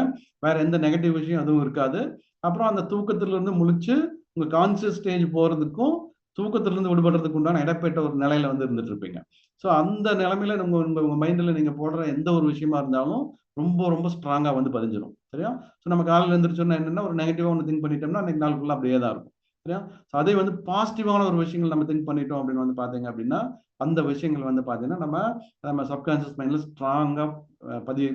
வேற எந்த நெகட்டிவ் விஷயம் எதுவும் இருக்காது. அப்புறம் அந்த தூக்கத்துல இருந்து முழிச்சு உங்க கான்சியஸ் ஸ்டேஜ் போறதுக்கும் தூக்கத்திலிருந்து விடுபடுறதுக்கு உண்டான இடைப்பட்ட ஒரு நிலையில வந்து இருந்துட்டு இருப்பீங்க. ஸோ அந்த நிலைமையில உங்க உங்க உங்க மைண்ட்ல நீங்க போடுற எந்த ஒரு விஷயமா இருந்தாலும் ரொம்ப ரொம்ப ஸ்ட்ராங்கா வந்து பதிஞ்சிடும். சரியா? ஸோ நம்ம காலையில் எழுந்திரிச்சோன்னா என்னன்னா ஒரு நெகட்டிவா ஒன்று திங்க் பண்ணிட்டோம்னா அன்னைக்கு நாள் ஃபுல்லா அப்படியே தான் இருக்கும். சரியா? ஸோ அதே வந்து பாசிட்டிவான ஒரு விஷயங்கள் நம்ம திங்க் பண்ணிட்டோம் அப்படின்னு வந்து பாத்தீங்க அப்படின்னா அந்த விஷயங்கள் வந்து பாத்தீங்கன்னா நம்ம நம்ம சப்கான்சியஸ் மைண்ட்ல ஸ்ட்ராங்கா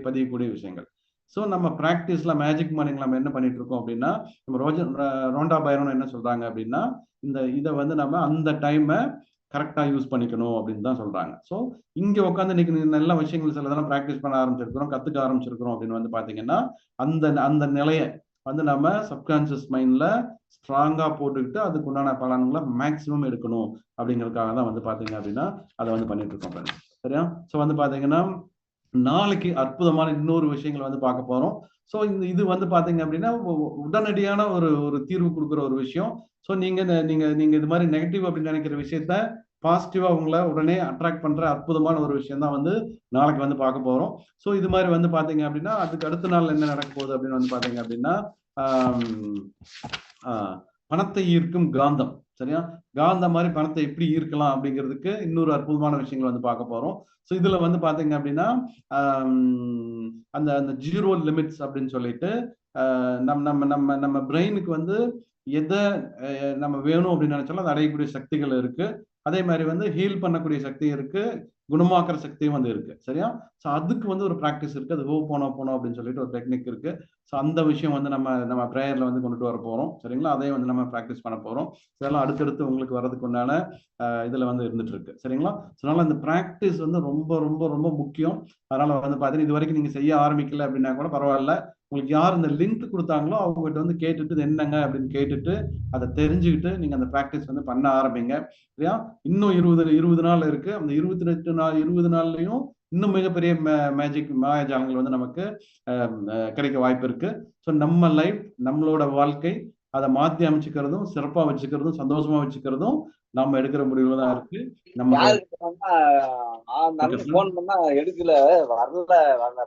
பதியக்கூடிய விஷயங்கள். ஸோ நம்ம ப்ராக்டிஸ்ல மேஜிக் மார்னிங் நம்ம என்ன பண்ணிட்டு இருக்கோம் அப்படின்னா நம்ம ரோண்டா பைரோன் என்ன சொல்றாங்க அப்படின்னா இதை வந்து நம்ம அந்த டைமை கரெக்டா யூஸ் பண்ணிக்கணும் அப்படின்னு தான் சொல்றாங்க. ஸோ இங்க உட்காந்து இன்னைக்கு நல்ல விஷயங்கள் சிலதெல்லாம் ப்ராக்டிஸ் பண்ண ஆரம்பிச்சிருக்கிறோம், கத்துக்க ஆரம்பிச்சிருக்கிறோம் அப்படின்னு வந்து பாத்தீங்கன்னா அந்த அந்த நிலையை வந்து நம்ம சப்கான்சியஸ் மைண்ட்ல ஸ்ட்ராங்கா போட்டுக்கிட்டு அதுக்கு உண்டான பலன்களை மேக்சிமம் எடுக்கணும் அப்படிங்கிறதுக்காக தான் வந்து பாத்தீங்க அப்படின்னா அதை வந்து பண்ணிட்டு இருக்கோம். சரியா? ஸோ வந்து பாத்தீங்கன்னா நாளைக்கு அற்புதமான இன்னொரு விஷயங்களை வந்து பார்க்க போறோம். ஸோ இது வந்து பாத்தீங்க அப்படின்னா உடனடியான ஒரு ஒரு தீர்வு கொடுக்குற ஒரு விஷயம். ஸோ நீங்க நீங்க நீங்க இது மாதிரி நெகட்டிவ் அப்படின்னு நினைக்கிற விஷயத்த பாசிட்டிவா உங்களை உடனே அட்ராக்ட் பண்ற அற்புதமான ஒரு விஷயம் தான் வந்து நாளைக்கு வந்து பார்க்க போறோம். ஸோ இது மாதிரி வந்து பாத்தீங்க அப்படின்னா அதுக்கு அடுத்த நாள் என்ன நடக்க போகுது அப்படின்னு வந்து பாத்தீங்க அப்படின்னா பணத்தை ஈர்க்கும் காந்தம். சரியா? காந்தம் மாதிரி பணத்தை எப்படி ஈர்க்கலாம் அப்படிங்கிறதுக்கு இன்னொரு அற்புதமான விஷயங்கள் வந்து பார்க்க போறோம். ஸோ இதுல வந்து பாத்தீங்க அப்படின்னா அந்த அந்த ஜீரோ லிமிட்ஸ் அப்படின்னு சொல்லிட்டு நம்ம நம்ம நம்ம நம்ம பிரெயினுக்கு வந்து எதை நம்ம வேணும் அப்படின்னு நினைச்சாலும் அதை அடையக்கூடிய சக்திகள் இருக்கு. அதே மாதிரி வந்து ஹீல் பண்ணக்கூடிய சக்தி இருக்கு, குணமாக்குற சக்தியும் வந்து இருக்கு. சரியா? ஸோ அதுக்கு வந்து ஒரு ப்ராக்டிஸ் இருக்கு. அது போனோம் அப்படின்னு சொல்லிட்டு ஒரு டெக்னிக் இருக்கு. ஸோ அந்த விஷயம் வந்து நம்ம நம்ம ப்ரேயர்ல வந்து கொண்டுட்டு வர போறோம். சரிங்களா? அதையும் வந்து நம்ம ப்ராக்டிஸ் பண்ண போறோம். இதெல்லாம் அடுத்தடுத்து உங்களுக்கு வர்றதுக்கு உண்டான இதுல வந்து இருந்துட்டு இருக்கு. சரிங்களா? அதனால இந்த ப்ராக்டிஸ் வந்து ரொம்ப ரொம்ப ரொம்ப முக்கியம். அதனால வந்து பாத்தீங்கன்னா இது வரைக்கும் நீங்க செய்ய ஆரம்பிக்கல அப்படின்னா கூட பரவாயில்ல. உங்களுக்கு யார் இந்த லிங்க் கொடுத்தாங்களோ அவங்ககிட்ட வந்து கேட்டுட்டு இது என்னங்க அப்படின்னு கேட்டுட்டு அதை தெரிஞ்சுக்கிட்டு நீங்க அந்த ப்ராக்டிஸ் வந்து பண்ண ஆரம்பிங்க. சரியா? இன்னும் 20 நாள் இருக்கு. அந்த 28 நாள் 20 நாள்லயும் இன்னும் மிகப்பெரிய மேஜிக் மாயாஜாலங்கள் வந்து நமக்கு கிடைக்க வாய்ப்பு இருக்கு. ஸோ நம்ம லைஃப் நம்மளோட வாழ்க்கை அதை மாத்தி அமைச்சுக்கிறதும் சிறப்பா வச்சுக்கிறதும் சந்தோஷமா வச்சுக்கிறதும் நம்ம எடுக்கிற முடிவுல தான் இருக்கு. நம்ம போன் பண்ணா எடுக்கல, வரல,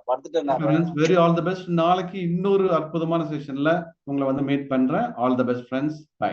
படுத்துட்டேன். Very all the best. நாளைக்கு இன்னொரு அற்புதமான செஷன்ல உங்களை வந்து மீட் பண்றேன். All the best friends. By.